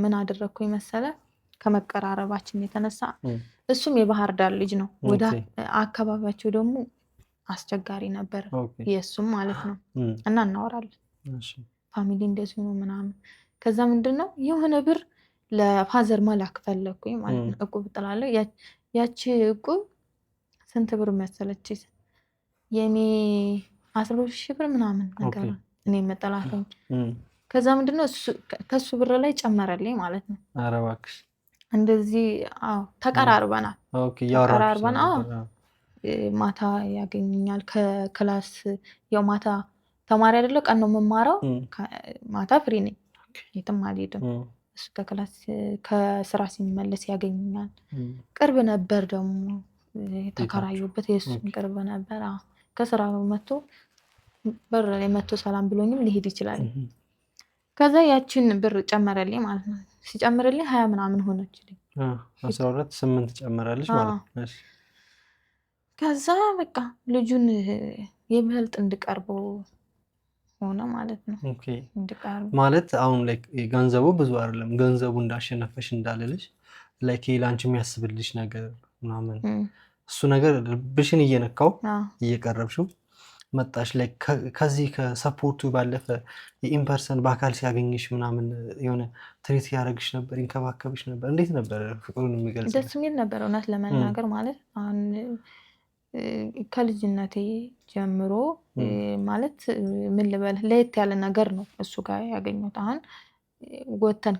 ምን አደረግኩኝ መሰለ ከመቀራረባችን የተነሳ እሱም የባህር ዳር ልጅ ነው። ወደ አካባቢያቸው ደግሞ አስቸጋሪ ነበር የእሱም ማለት ነው። እና እናወራለን ፋሚሊ እንደዚሁ ነው ምናምን። ከዛ ምንድነው የሆነ ብር ለፋዘር መላክ ፈለግኩኝ ማለት ነው። እቁብ ጥላለሁ። ያቺ እቁብ ስንት ብር መሰለች? የኔ 12,000 ብር ምናምን ነገር እኔ መጠላተኝ። ከዛ ምንድነው ከሱ ብር ላይ ጨመረልኝ ማለት ነው። ኧረ እባክሽ እንደዚህ ተቀራርበናል። ማታ ያገኘኛል ከክላስ ያው ማታ ተማሪ አይደለ ቀን ነው የምማረው። ማታ ፍሪ ነኝ የትም አልሄድም። እሱ ከስራ ሲመለስ ያገኘኛል። ቅርብ ነበር ደግሞ የተከራዩበት የእሱም ቅርብ ነበር። ከስራ መጥቶ በር ላይ መጥቶ ሰላም ብሎኝም ሊሄድ ይችላል። ከዛ ያችን ብር ጨመረልኝ ማለት ነው። ሲጨምርልኝ 20 ምናምን ሆነችልኝ። 12 8 ጨመራለች ማለት ነው። ከዛ በቃ ልጁን የበልጥ እንድቀርበው ሆነ ማለት ነው። ማለት አሁን ላይ ገንዘቡ ብዙ አይደለም። ገንዘቡ እንዳሸነፈሽ እንዳለልሽ ላይክ ላንቺ የሚያስብልሽ ነገር ምናምን እሱ ነገር ልብሽን እየነካው እየቀረብሽው መጣሽ። ላይ ከዚህ ከሰፖርቱ ባለፈ የኢምፐርሰን በአካል ሲያገኝሽ ምናምን የሆነ ትሪት ያደረግሽ ነበር፣ ይንከባከብሽ ነበር። እንዴት ነበር ፍቅሩን የሚገልጽ? ደስ የሚል ነበር እውነት ለመናገር ማለት አሁን ከልጅነቴ ጀምሮ ማለት ምን ልበል ለየት ያለ ነገር ነው እሱ ጋር ያገኘሁት። አሁን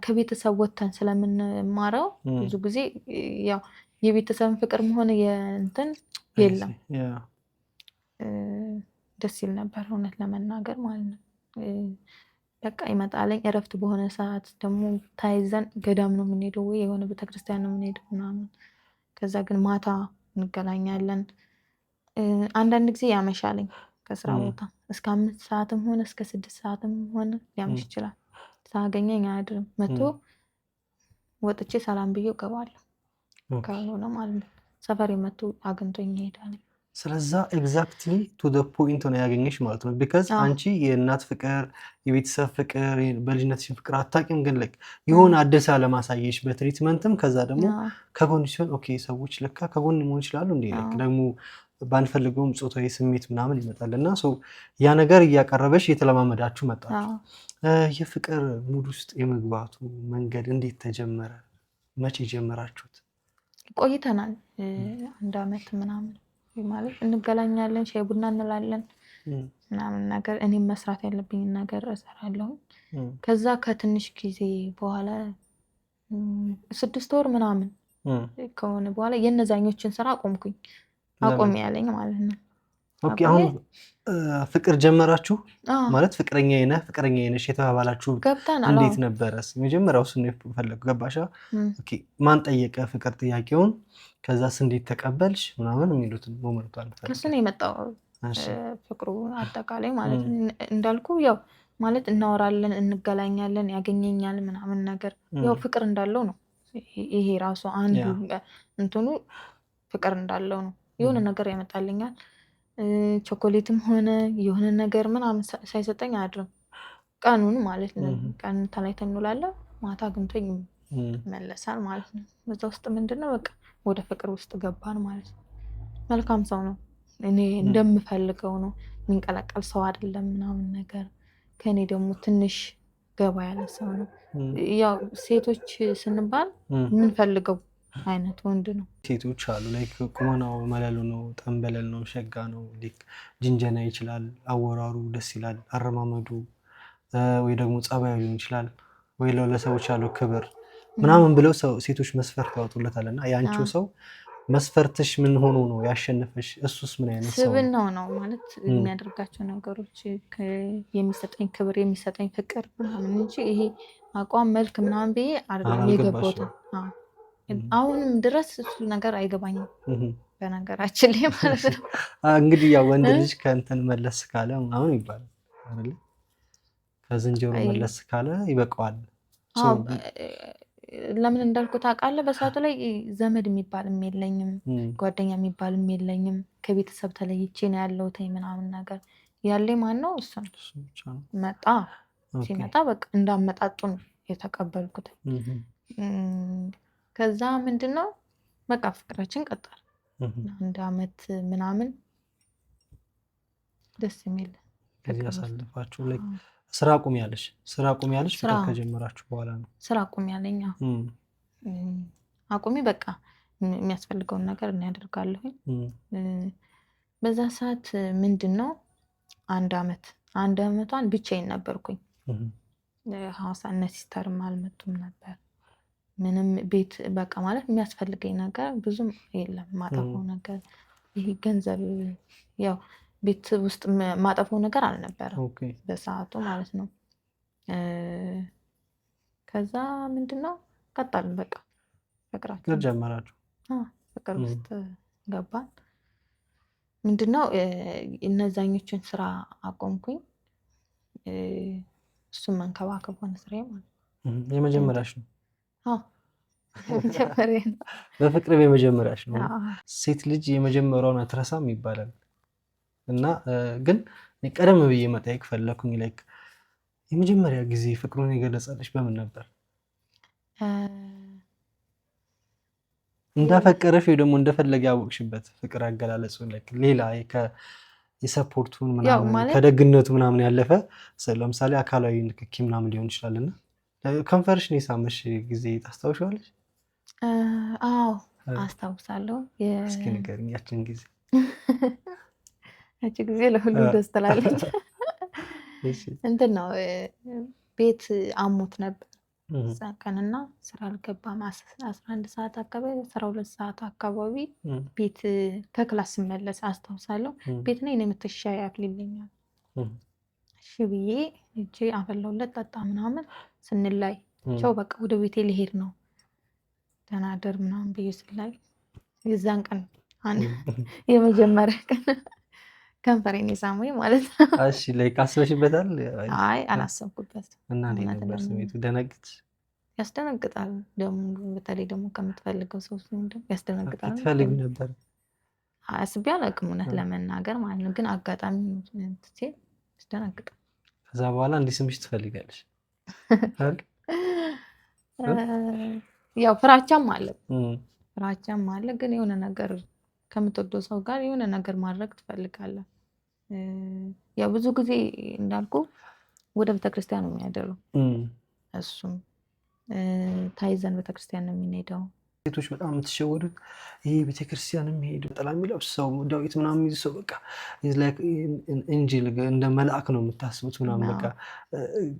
ከቤተሰብ ወተን ስለምንማረው ብዙ ጊዜ ያው የቤተሰብን ፍቅር መሆን የእንትን የለም። ደስ ይል ነበር እውነት ለመናገር ማለት ነው። በቃ ይመጣለኝ እረፍት በሆነ ሰዓት ደግሞ ታይዘን ገዳም ነው የምንሄደው ወይ የሆነ ቤተክርስቲያን ነው የምንሄደው ምናምን። ከዛ ግን ማታ እንገናኛለን። አንዳንድ ጊዜ ያመሻለኝ ከስራ ቦታ እስከ 5 ሰዓትም ሆነ እስከ 6 ሰዓትም ሆነ ሊያመሽ ይችላል። ሳገኘኝ አያድርም። መጥቶ ወጥቼ ሰላም ብዬ እገባለሁ። ካልሆነ ማለት ነው ሰፈሬ መጥቶ አግኝቶኝ ይሄዳል። ስለዛ ኤግዛክትሊ ቱ ዘ ፖይንት ነው ያገኘሽ ማለት ነው። ቢካዝ አንቺ የእናት ፍቅር የቤተሰብ ፍቅር በልጅነትሽ ፍቅር አታውቂም፣ ግን ልክ የሆነ አዲስ ለማሳየሽ በትሪትመንትም ከዛ ደግሞ ከጎን ሲሆን ኦኬ ሰዎች ለካ ከጎን መሆን ይችላሉ እንዴ ልክ ደግሞ ባንፈልገውም ጾታዊ ስሜት ምናምን ይመጣል እና ያ ነገር እያቀረበሽ እየተለማመዳችሁ መጣችሁ። የፍቅር ሙድ ውስጥ የመግባቱ መንገድ እንዴት ተጀመረ? መቼ ጀመራችሁት? ቆይተናል 1 አመት ምናምን ማለት እንገናኛለን፣ ሻይ ቡና እንላለን ምናምን ነገር። እኔም መስራት ያለብኝን ነገር እሰራለሁ። ከዛ ከትንሽ ጊዜ በኋላ 6 ወር ምናምን ከሆነ በኋላ የነዛኞችን ስራ አቆም ያለኝ ማለት ነው። ኦኬ አሁን ፍቅር ጀመራችሁ ማለት ፍቅረኛዬ ነሽ የተባባላችሁ እንዴት ነበረስ? መጀመሪያው እሱን ፈለጉ ገባሻ? ኦኬ ማን ጠየቀ ፍቅር ጥያቄውን? ከዛስ እንዴት ተቀበልሽ ምናምን የሚሉትን ሞመንቱ አልፈለግም። ከሱ ነው የመጣው ፍቅሩ አጠቃላይ ማለት ነው። እንዳልኩ ያው ማለት እናወራለን፣ እንገናኛለን፣ ያገኘኛል ምናምን ነገር ያው ፍቅር እንዳለው ነው። ይሄ ራሱ አንዱ እንትኑ ፍቅር እንዳለው ነው። የሆነ ነገር ያመጣልኛል። ቾኮሌትም ሆነ የሆነ ነገር ምናምን ሳይሰጠኝ አያድርም። ቀኑን ማለት ነው። ቀን ተለያይተን እንውላለን፣ ማታ አግኝቶኝ ይመለሳል ማለት ነው። በዛ ውስጥ ምንድነው በቃ ወደ ፍቅር ውስጥ ገባን ማለት ነው። መልካም ሰው ነው። እኔ እንደምፈልገው ነው። የሚንቀለቀል ሰው አይደለም ምናምን ነገር። ከኔ ደግሞ ትንሽ ገባ ያለ ሰው ነው። ያው ሴቶች ስንባል የምንፈልገው አይነት ወንድ ነው። ሴቶች አሉ ላይክ ቁመናው መለሉ ነው፣ ጠንበለል ነው፣ ሸጋ ነው፣ ጅንጀና ይችላል፣ አወራሩ ደስ ይላል፣ አረማመዱ ወይ ደግሞ ጸባዩ ሊሆን ይችላል፣ ወይ ለሰዎች ያለው ክብር ምናምን ብለው ሴቶች መስፈርት ያወጡለታል። እና ያንቺው ሰው መስፈርትሽ ምን ሆኖ ነው ያሸነፈሽ? እሱስ ምን አይነት ሰው ነው? ስብናው ነው ማለት የሚያደርጋቸው ነገሮች፣ የሚሰጠኝ ክብር፣ የሚሰጠኝ ፍቅር ምናምን እንጂ ይሄ አቋም መልክ ምናምን ብዬ አይደለም የገባሁት። አሁንም ድረስ እሱ ነገር አይገባኝም በነገራችን ላይ ማለት ነው። እንግዲህ ያው ወንድ ልጅ ከእንትን መለስ ካለ አሁን ይባላል አይደል? ከዝንጀሮ መለስ ካለ ይበቃዋል። ለምን እንዳልኩት ታውቃለህ? በሰዓቱ ላይ ዘመድ የሚባልም የለኝም፣ ጓደኛ የሚባልም የለኝም። ከቤተሰብ ተለይቼ ነው ያለሁት ምናምን ነገር ያለኝ ማን ነው? እሱ ነው። መጣ ሲመጣ በቃ እንዳመጣጡ ነው የተቀበልኩት። ከዛ ምንድነው በቃ ፍቅራችን ቀጠለ። አንድ አመት ምናምን ደስ የሚል ጊዜ አሳልፋችሁ ስራ አቁም ያለሽ ፍቅር ከጀመራችሁ በኋላ ነው? ስራ አቁም ያለኝ አቁሚ በቃ የሚያስፈልገውን ነገር እናያደርጋለሁኝ። በዛ ሰዓት ምንድነው አንድ አመቷን ብቻዬን ነበርኩኝ። ሐዋሳ እነ ሲስተርም አልመጡም ነበር። ምንም ቤት በቃ ማለት የሚያስፈልገኝ ነገር ብዙም የለም። ማጠፋው ነገር ይሄ ገንዘብ ያው ቤት ውስጥ ማጠፋው ነገር አልነበረም በሰዓቱ ማለት ነው። ከዛ ምንድነው ቀጠልን በቃ ፍቅራችን ጀመራችሁ። ፍቅር ውስጥ ገባን። ምንድነው እነዛኞችን ስራ አቆምኩኝ። እሱን መንከባከብ ሆነ ስራዬ ማለት ነው። የመጀመሪያሽ ነው? መጀመሪያ ነው። በፍቅር የመጀመሪያሽ ነው። ሴት ልጅ የመጀመሪያውን አትረሳም ይባላል። እና ግን ቀደም ብዬ መጠየቅ ፈለኩኝ። ላይክ የመጀመሪያ ጊዜ ፍቅሩን የገለጸልሽ በምን ነበር? እንዳፈቀረሽ ወይ ደግሞ እንደፈለገ ያወቅሽበት ፍቅር አገላለጹ ሌላ የሰፖርቱን ምናምን ከደግነቱ ምናምን ያለፈ ለምሳሌ አካላዊ ንክኪ ምናምን ሊሆን ይችላል። እና ከንፈርሽን የሳመሽ ጊዜ ታስታውሻለሽ? አዎ አስታውሳለሁ። እስኪ ንገሪኝ ያችን ጊዜ። ያቺ ጊዜ ለሁሉም ደስ ትላለች። እንትን ነው ቤት አሞት ነበር እዛ ቀንና ስራ አልገባም። 11 ሰዓት አካባቢ 12 ሰዓት አካባቢ ቤት ከክላስ ስመለስ አስታውሳለሁ። ቤት ነኝ የምትሻይ አፍልልኛል። እሺ ብዬ እጄ አፈላሁለት ጠጣ ምናምን ስንላይ ቻው በቃ ወደ ቤቴ ልሄድ ነው ተናደር ምናምን ብዬ ስላይ የዛን ቀን የመጀመሪያ ቀን ከንፈሬን የሳመኝ ማለት ነው። እሺ ላይ አስበሽበታል? አይ አላሰብኩበት። እና እንዴት ነበር ስሜቱ? ደነግጥ? ያስደነግጣል። ደግሞ በተለይ ደግሞ ከምትፈልገው ሰው ሲሆን ደግሞ ያስደነግጣል። ትፈልጊ ነበር? አስቤ አላውቅም እውነት ለመናገር ማለት ነው። ግን አጋጣሚ ያስደነግጣል። ከዛ በኋላ እንዲስምሽ ትፈልጋለሽ? ያው ፍራቻም አለ ግን የሆነ ነገር ከምትወደው ሰው ጋር የሆነ ነገር ማድረግ ትፈልጋለህ። ያው ብዙ ጊዜ እንዳልኩ ወደ ቤተክርስቲያን ነው የሚያደርገው። እሱም ታይዘን ቤተክርስቲያን ነው የምንሄደው። ሴቶች በጣም የምትሸወዱት ይሄ ቤተክርስቲያን የሚሄድ ጥላ የሚለብስ ሰው ዳዊት ምናምን የሚይዝ ሰው በቃ ኢንጂል እንደ መልአክ ነው የምታስቡት ምናምን በቃ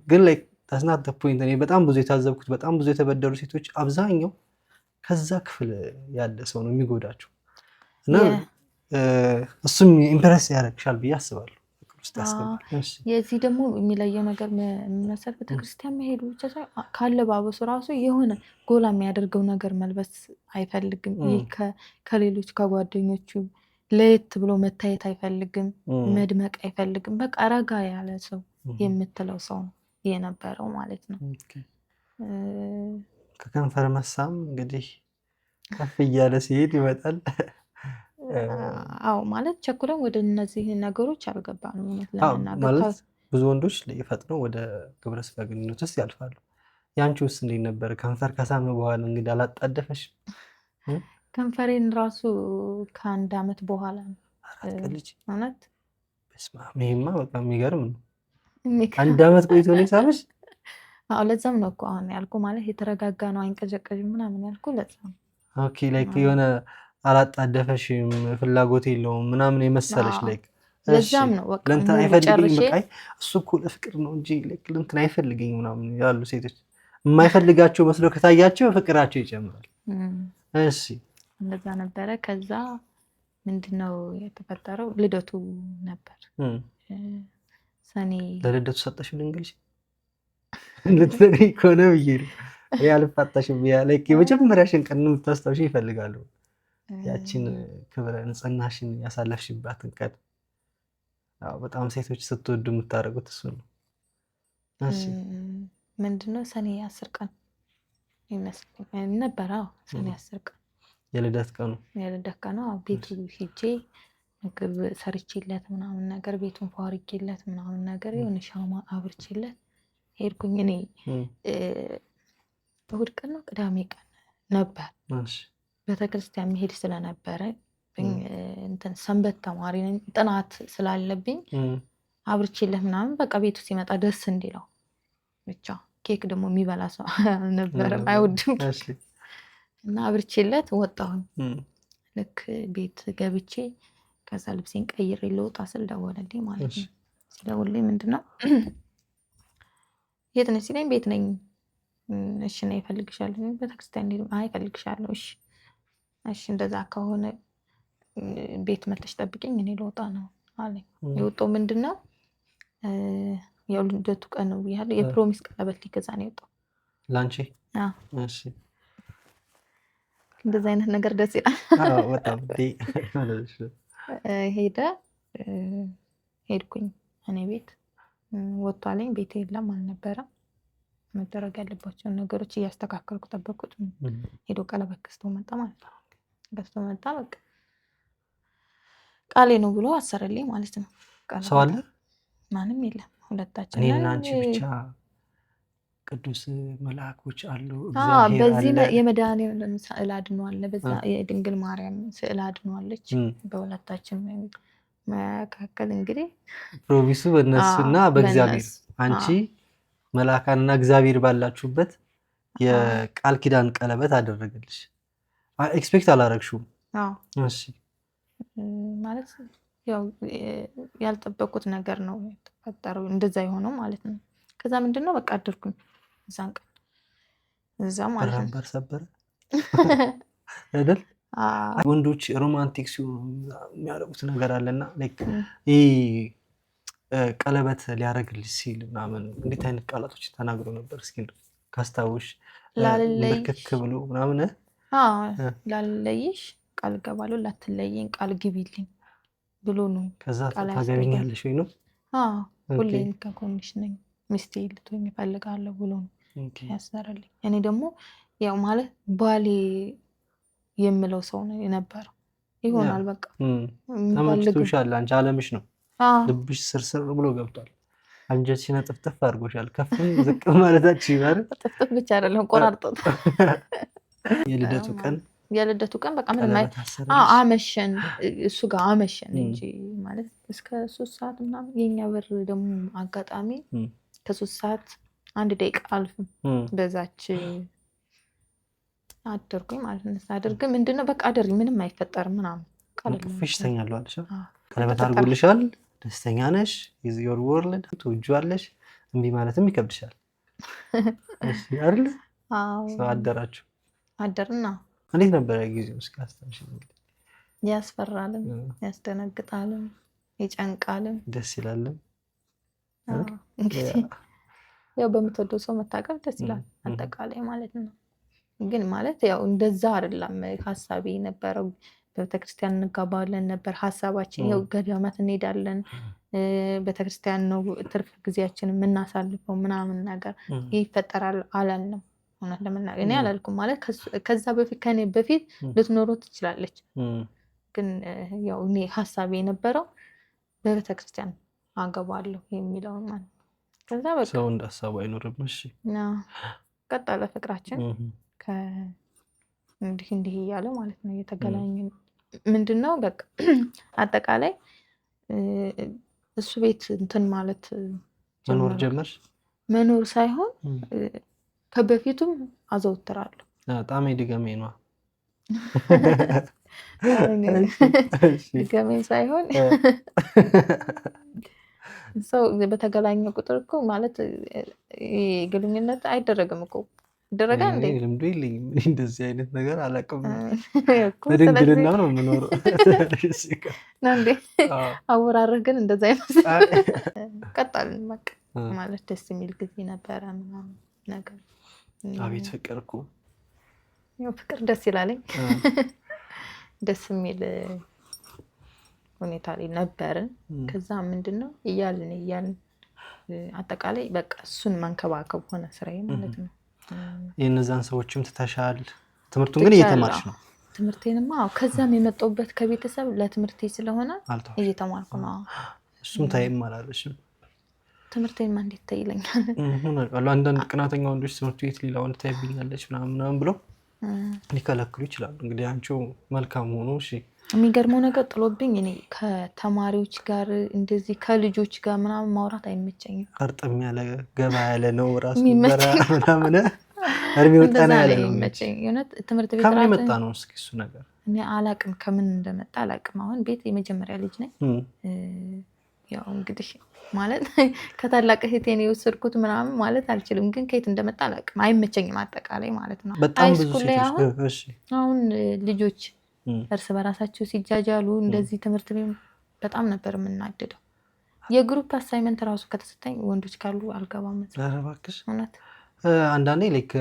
ግን ላይ ታስናት ፖይንት። እኔ በጣም ብዙ የታዘብኩት በጣም ብዙ የተበደሉ ሴቶች አብዛኛው ከዛ ክፍል ያለ ሰው ነው የሚጎዳቸው። እና እሱም ኢምፕረስ ያደርግሻል ብዬ አስባለሁ። የዚህ ደግሞ የሚለየው ነገር መሰል ቤተክርስቲያን መሄዱ ብቻ ሳይሆን ካለባበሱ ራሱ የሆነ ጎላ የሚያደርገው ነገር መልበስ አይፈልግም። ይህ ከሌሎች ከጓደኞቹ ለየት ብሎ መታየት አይፈልግም፣ መድመቅ አይፈልግም። በቃ ረጋ ያለ ሰው የምትለው ሰው ነው የነበረው ማለት ነው። ከከንፈር መሳም እንግዲህ ከፍ እያለ ሲሄድ ይመጣል። አዎ ማለት ቸኩለን ወደ እነዚህ ነገሮች አልገባንም። እውነት ለመናገር ማለት ብዙ ወንዶች ፈጥነው ወደ ግብረ ስጋ ግንኙነት ውስጥ ያልፋሉ። ያንቺ ውስጥ እንዴት ነበር? ከንፈር ከሳመ በኋላ እንግዲህ አላጣደፈሽ? ከንፈሬን ራሱ ከ1 ዓመት በኋላ ነው። ልጅ እውነት በስመ አብ! ይሄማ በጣም የሚገርም ነው። 1 ዓመት ቆይቶ ነው የሳመሽ? አዎ ለዛም ነው እኮ አሁን ያልኩ ማለት የተረጋጋ ነው አይንቀዠቀዥም ምናምን ያልኩ ለዛ ነው። ኦኬ ላይክ የሆነ አላጣደፈሽም ፍላጎት የለውም ምናምን የመሰለሽ ላይክ ለዛም ነው በቃ ለእንትን አይፈልግኝም በቃ እሱ እኮ ለፍቅር ነው እንጂ ለእንትን አይፈልግኝም ምናምን ያሉ ሴቶች የማይፈልጋቸው መስሎ ከታያቸው ፍቅራቸው ይጨምራል። እሺ እንደዛ ነበረ። ከዛ ምንድነው የተፈጠረው? ልደቱ ነበር ሰኔ። ለልደቱ ሰጠሽው ድንግልሽ ልትነግሪኝ ከሆነ ብዬ ነው ያልፋታሽም ላይክ የመጀመሪያሽን ቀን የምታስታውሽ ይፈልጋሉ። ያቺን ክብረ ንጽህናሽን ያሳለፍሽባትን ቀን በጣም ሴቶች ስትወዱ የምታደርጉት እሱ ነው። እሺ ምንድነው ሰኔ 10 ቀን ይመስለኛል ነበር። ሰኔ 10 ቀን የልደት ቀኑ ቤቱ ሄጄ ምግብ ሰርቼለት ምናምን ነገር ቤቱን ፏርጌለት ምናምን ነገር የሆነ ሻማ አብርቼለት ሄድኩኝ። እኔ እሑድ ቀን ነው ቅዳሜ ቀን ነበር ቤተክርስቲያን መሄድ ስለነበረ እንትን ሰንበት ተማሪ ነኝ ጥናት ስላለብኝ አብርቼለት ምናምን በቃ ቤቱ ሲመጣ ደስ እንዲለው ብቻ። ኬክ ደግሞ የሚበላ ሰው አልነበረም አይወድም። እና አብርቼለት ወጣሁኝ። ልክ ቤት ገብቼ ከዛ ልብሴን ቀይሬ ልወጣ ስል ደወለልኝ ማለት ነው። ሲደውልልኝ ምንድነው የት ነሽ ሲለኝ ቤት ነኝ። እሺ ነይ እፈልግሻለሁ። ቤተክርስቲያን እፈልግሻለሁ። እሺ እንደዛ ከሆነ ቤት መተሽ ጠብቂኝ እኔ ልወጣ ነው አለኝ። የወጣው ምንድነው የልደቱ ቀን ነው ብያለሁ። የፕሮሚስ ቀለበት ሊገዛ ነው የወጣው ላንቺ። እሺ እንደዛ አይነት ነገር ደስ ይላል። በጣም ሄድኩኝ እኔ ቤት ወጥቷለኝ። ቤት የለም አልነበረም። መደረግ ያለባቸውን ነገሮች እያስተካከልኩ ጠበቁት። ሄዶ ቀለበት ገዝቶ መጣ ማለት ነው። ገዝቶ መጣ በቃ ቃሌ ነው ብሎ አሰረልኝ ማለት ነው። ሰው አለ? ማንም የለም። ሁለታችን እኔና አንቺ ብቻ። ቅዱስ መላእክቶች አሉ። በዚህ የመድኃኒዓለም ስዕል አድኖ አለ። በዛ የድንግል ማርያም ስዕል አድኖ አለች። በሁለታችን መካከል እንግዲህ ፕሮሚሱ በእነሱና በእግዚአብሔር አንቺ መልአካንና እግዚአብሔር ባላችሁበት የቃል ኪዳን ቀለበት አደረገልሽ። ኤክስፔክት አላረግሽውም? እሺ ማለት ያው ያልጠበቁት ነገር ነው የተፈጠረው እንደዛ የሆነው ማለት ነው። ከዛ ምንድነው በቃ አድርኩኝ እዛን ቀን እዛ ማለት ነው። ሰበረ አይደል? ወንዶች ሮማንቲክ ሲሆኑ የሚያደርጉት ነገር አለና ላይክ ቀለበት ሊያደርግልሽ ሲል ምናምን እንዴት አይነት ቃላቶች ተናግሮ ነበር? እስኪ ካስታውሽ። ልክክ ብሎ ምናምን ላልለይሽ ቃል ገባለሁ ላትለይኝ ቃል ግቢልኝ ብሎ ነው። ከዛ ታገቢኛለሽ ወይ ነው? ሁሌም ከጎንሽ ነኝ ሚስቴ ልትሆኝ እፈልጋለሁ ብሎ ነው ያሰረልኝ። እኔ ደግሞ ያው ማለት ባሌ የምለው ሰው ነው የነበረው። ይሆናል በቃ ተመችቶሻል። አንቺ አለምሽ ነው። ልብሽ ስርስር ብሎ ገብቷል። አንጀትሽን ጥፍጥፍ አድርጎሻል። ከፍም ዝቅ ማለታችን ይባል። ጥፍጥፍ ብቻ አይደለም ቆራርጦት። የልደቱ ቀን በቃ ምንም አመሸን፣ እሱ ጋር አመሸን እንጂ ማለት እስከ 3 ሰዓት ምናምን። የኛ በር ደግሞ አጋጣሚ ከ3 ሰዓት 1 ደቂቃ አልፍም። በዛች አደርኩኝ ማለት ነው። አድርግ ምንድነው በቃ አደሪ ምንም አይፈጠርም ምናምን ፍሽ ተኛለሁ አለሽ። ቀለበት አድርጎልሻል። ደስተኛ ነሽ። ኢዝ ዮር ወርልድ ትወጂዋለሽ። እምቢ ማለትም ይከብድሻል። እሺ አይደል? ሰው አደራችሁ አደርና እንዴት ነበር ጊዜው? እስኪ አስታውሽ። ያስፈራልም፣ ያስደነግጣልም፣ ይጨንቃልም፣ ደስ ይላልም። እንግዲህ ያው በምትወደው ሰው መታቀፍ ደስ ይላል አጠቃላይ ማለት ነው። ግን ማለት ያው እንደዛ አይደለም ሀሳቤ የነበረው። በቤተክርስቲያን እንጋባለን ነበር ሀሳባችን። ያው ገዳማት እንሄዳለን ቤተክርስቲያን ነው ትርፍ ጊዜያችን የምናሳልፈው ምናምን ነገር ይፈጠራል አላልንም። እውነት ለመናገር እኔ አላልኩም ማለት ከዛ በፊት ከኔ በፊት ልትኖሩ ትችላለች። ግን ያው እኔ ሀሳቤ የነበረው በቤተክርስቲያን አገባለሁ የሚለው ማለት ከዛ በቃ ሰው እንዳሳቡ አይኖርም። እሺ ቀጠለ ፍቅራችን እንዲህ እያለ ማለት ነው የተገናኘን። ምንድነው በቃ አጠቃላይ እሱ ቤት እንትን ማለት መኖር ጀመር። መኖር ሳይሆን ከበፊቱም አዘውትራለሁ። በጣም ድገሜ ነው ድገሜ ሳይሆን ሰው በተገናኘ ቁጥር እኮ ማለት ግንኙነት አይደረግም እኮ ይደረጋል እንዴ? ልምዱ የለኝም እንደዚህ አይነት ነገር አላውቅም። በድንግልና ነው የምኖረው እንዴ? አወራርህ ግን እንደዛ አይመስል። ቀጣልን በቃ ማለት ደስ የሚል ጊዜ ነበረ ምናምን ነገር። አቤት ፍቅር እኮ ፍቅር ደስ ይላለኝ። ደስ የሚል ሁኔታ ላይ ነበርን። ከዛ ምንድነው እያልን አጠቃላይ በቃ እሱን መንከባከብ ሆነ ስራዬ ማለት ነው። የእነዛን ሰዎችም ትተሻል። ትምህርቱን ግን እየተማርሽ ነው? ትምህርቴንማ ከዛም የመጣሁበት ከቤተሰብ ለትምህርቴ ስለሆነ እየተማርኩ ነው። እሱም ታይም አላለሽም? ትምህርቴንማ እንዴት ታይለኛል? አንዳንድ ቅናተኛ ወንዶች ትምህርት ቤት ሌላ ወንድ ታይብኛለች ምናምን ብለው ሊከለክሉ ይችላሉ። እንግዲህ አንቺው መልካም ሆኖ እሺ። የሚገርመው ነገር ጥሎብኝ እኔ ከተማሪዎች ጋር እንደዚህ ከልጆች ጋር ምናምን ማውራት አይመቸኝም። ቀርጥም ያለ ገባ ያለ ነው ራሱ ምናምን እርሜ ወጣና ያለ ነው የሚመቸኝ። እውነት ትምህርት ቤት ከምን የመጣ ነው እስኪ እሱ ነገር? እኔ አላቅም ከምን እንደመጣ አላቅም። አሁን ቤት የመጀመሪያ ልጅ ነኝ። ያው እንግዲህ ማለት ከታላቅ እህቴን የወሰድኩት ምናምን ማለት አልችልም፣ ግን ከየት እንደመጣ አላቅም። አይመቸኝም አጠቃላይ ማለት ነው። በጣም ብዙ ሴቶች አሁን ልጆች እርስ በራሳቸው ሲጃጃሉ እንደዚህ ትምህርት ቤት በጣም ነበር የምናደደው። የግሩፕ አሳይመንት ራሱ ከተሰጠኝ ወንዶች ካሉ አልገባም። ኧረ እባክሽ እውነት አንዳንዴ ላይክ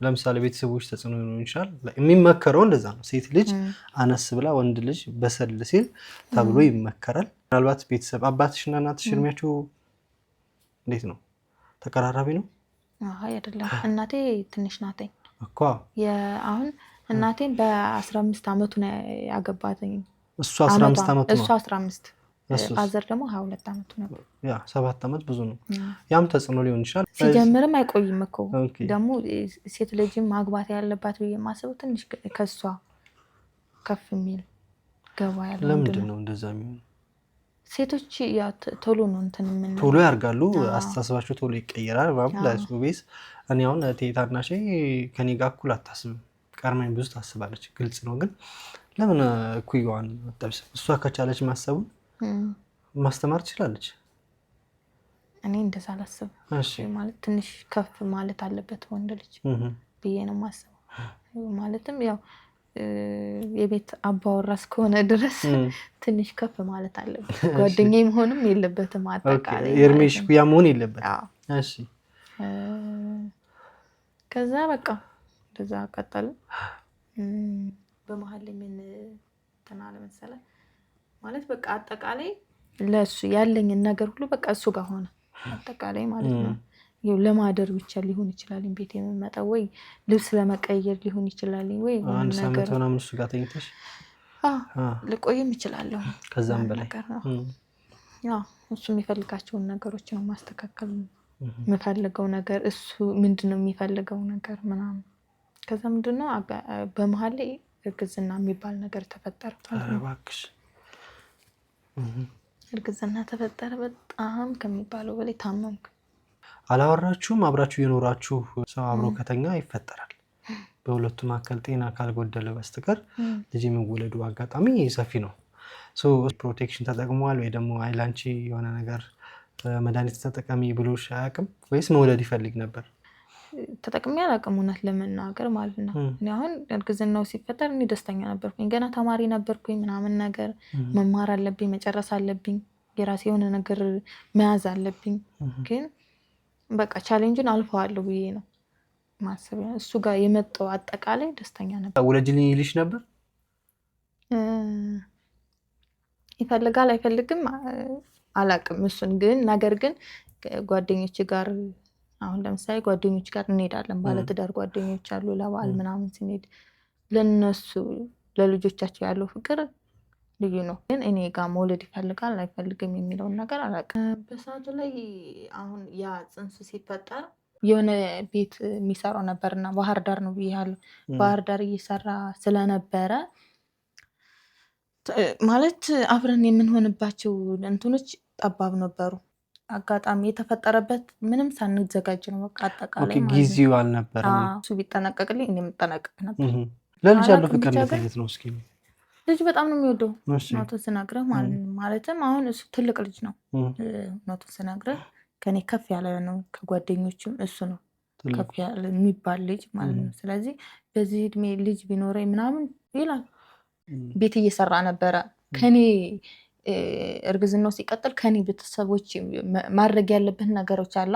ለምሳሌ ቤተሰቦች ተጽዕኖ ሊሆን ይችላል። የሚመከረው እንደዛ ነው። ሴት ልጅ አነስ ብላ ወንድ ልጅ በሰል ሲል ተብሎ ይመከራል። ምናልባት ቤተሰብ አባትሽና እናትሽ እድሜያቸው እንዴት ነው? ተቀራራቢ ነው? አይ አይደለም። እናቴ ትንሽ ናተኝ እኮ አሁን እናቴን በ15 ዓመቱ ነው ያገባተኝ። እሱ 15 ዓመቱ ነው። እሱ 15 አዘር ደግሞ 22 ዓመቱ ነበር። ያ 7 ዓመት ብዙ ነው። ያም ተጽዕኖ ሊሆን ይችላል። ሲጀምርም አይቆይም እኮ ደግሞ ሴት ልጅም ማግባት ያለባት ብዬ የማስበው ትንሽ ከሷ ከፍ የሚል ገባ ያለ። ለምንድን ነው እንደዛ የሚሆነው? ሴቶች ያው ቶሎ ነው እንትን ቶሎ ያርጋሉ፣ አስተሳሰባቸው ቶሎ ይቀየራል ማለት ለሱ ቤስ። እኔ አሁን ታናሼ ከኔ ጋር እኩል አታስብም፣ ቀርማኝ ብዙ ታስባለች። ግልጽ ነው። ግን ለምን እኩያዋን አታብስ? እሷ ከቻለች ማሰቡን ማስተማር ትችላለች። እኔ እንደዛ አላስብም። ማለት ትንሽ ከፍ ማለት አለበት ወንድ ልጅ ብዬ ነው የማስበው። ማለትም ያው የቤት አባወራ እስከሆነ ድረስ ትንሽ ከፍ ማለት አለበት። ጓደኛ መሆንም የለበትም። አጠቃላይ የእርሜሽ ኩያ መሆን የለበትም። እሺ ከዛ በቃ እንደዛ ቀጠልን። በመሀል ምን ተናለ መሰለህ ማለት በቃ አጠቃላይ ለሱ ያለኝን ነገር ሁሉ በቃ እሱ ጋር ሆነ አጠቃላይ ማለት ነው። ይኸው ለማደር ብቻ ሊሆን ይችላል ቤት የምመጣው፣ ወይ ልብስ ለመቀየር ሊሆን ይችላል፣ ወይ አንድ ሳምንት ምናምን እሱ ጋር ተኝተሽ ልቆይም እችላለሁ። ከዛም በላይ ያው እሱ የሚፈልጋቸውን ነገሮች ነው ማስተካከል የምፈልገው ነገር፣ እሱ ምንድነው የሚፈልገው ነገር ምናምን። ከዛ ምንድነው በመሀል ላይ እርግዝና የሚባል ነገር ተፈጠረ። እባክሽ እርግዝና ተፈጠረ። በጣም ከሚባለው በላይ ታመምኩ። አላወራችሁም? አብራችሁ የኖራችሁ ሰው አብሮ ከተኛ ይፈጠራል። በሁለቱ መካከል ጤና ካልጎደለ በስተቀር ልጅ የሚወለዱ አጋጣሚ ሰፊ ነው። ፕሮቴክሽን ተጠቅሟል ወይ ደግሞ አይላንቺ የሆነ ነገር መድኃኒት ተጠቀሚ ብሎሽ አያውቅም ወይስ መውለድ ይፈልግ ነበር? ተጠቅሜ አላውቅም እውነት ለመናገር ማለት ነው። እኔ አሁን እርግዝናው ሲፈጠር እኔ ደስተኛ ነበርኩኝ። ገና ተማሪ ነበርኩኝ ምናምን ነገር መማር አለብኝ፣ መጨረስ አለብኝ፣ የራሴ የሆነ ነገር መያዝ አለብኝ። ግን በቃ ቻሌንጁን አልፈዋለሁ ብዬ ነው ማሰብ። እሱ ጋር የመጣው አጠቃላይ ደስተኛ ነበር። ውለጅልኝ ይልሽ ነበር? ይፈልጋል አይፈልግም አላቅም እሱን ግን ነገር ግን ጓደኞች ጋር አሁን ለምሳሌ ጓደኞች ጋር እንሄዳለን ባለትዳር ጓደኞች አሉ ለበዓል ምናምን ስንሄድ ለነሱ ለልጆቻቸው ያለው ፍቅር ልዩ ነው ግን እኔ ጋር መውለድ ይፈልጋል አይፈልግም የሚለውን ነገር አላቅም በሰዓቱ ላይ አሁን ያ ጽንሱ ሲፈጠር የሆነ ቤት የሚሰራው ነበርና ባህር ዳር ነው ብያለሁ ባህር ዳር እየሰራ ስለነበረ ማለት አብረን የምንሆንባቸው እንትኖች ጠባብ ነበሩ አጋጣሚ የተፈጠረበት ምንም ሳንዘጋጅ ነው በቃ አጠቃላይ ማለት ጊዜው አልነበረም እሱ ቢጠነቀቅልኝ እኔ የምጠነቀቅ ነበር ለልጅ ያለው ፍቅር እንዴት ነው እስኪ ልጅ በጣም ነው የሚወደው እውነቱን ስነግርህ ማለትም አሁን እሱ ትልቅ ልጅ ነው እውነቱን ስነግርህ ከኔ ከፍ ያለ ነው ከጓደኞችም እሱ ነው ከፍ ያለ የሚባል ልጅ ማለት ነው ስለዚህ በዚህ እድሜ ልጅ ቢኖረኝ ምናምን ይላል ቤት እየሰራ ነበረ ከኔ እርግዝናው ሲቀጥል ከኔ ቤተሰቦች ማድረግ ያለበት ነገሮች አሉ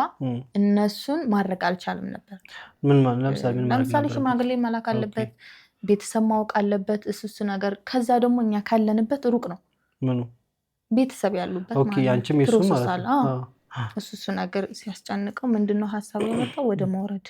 እነሱን ማድረግ አልቻለም ነበር ምን ማለት ለምሳሌ ሽማግሌ መላክ አለበት ቤተሰብ ማወቅ አለበት እሱ ነገር ከዛ ደግሞ እኛ ካለንበት ሩቅ ነው ምኑ ቤተሰብ ያሉበት ኦኬ ያንቺም እሱ ማለት ነው እሱ ነገር ሲያስጨንቀው ምንድነው ሐሳቡ የመጣው ወደ መውረድ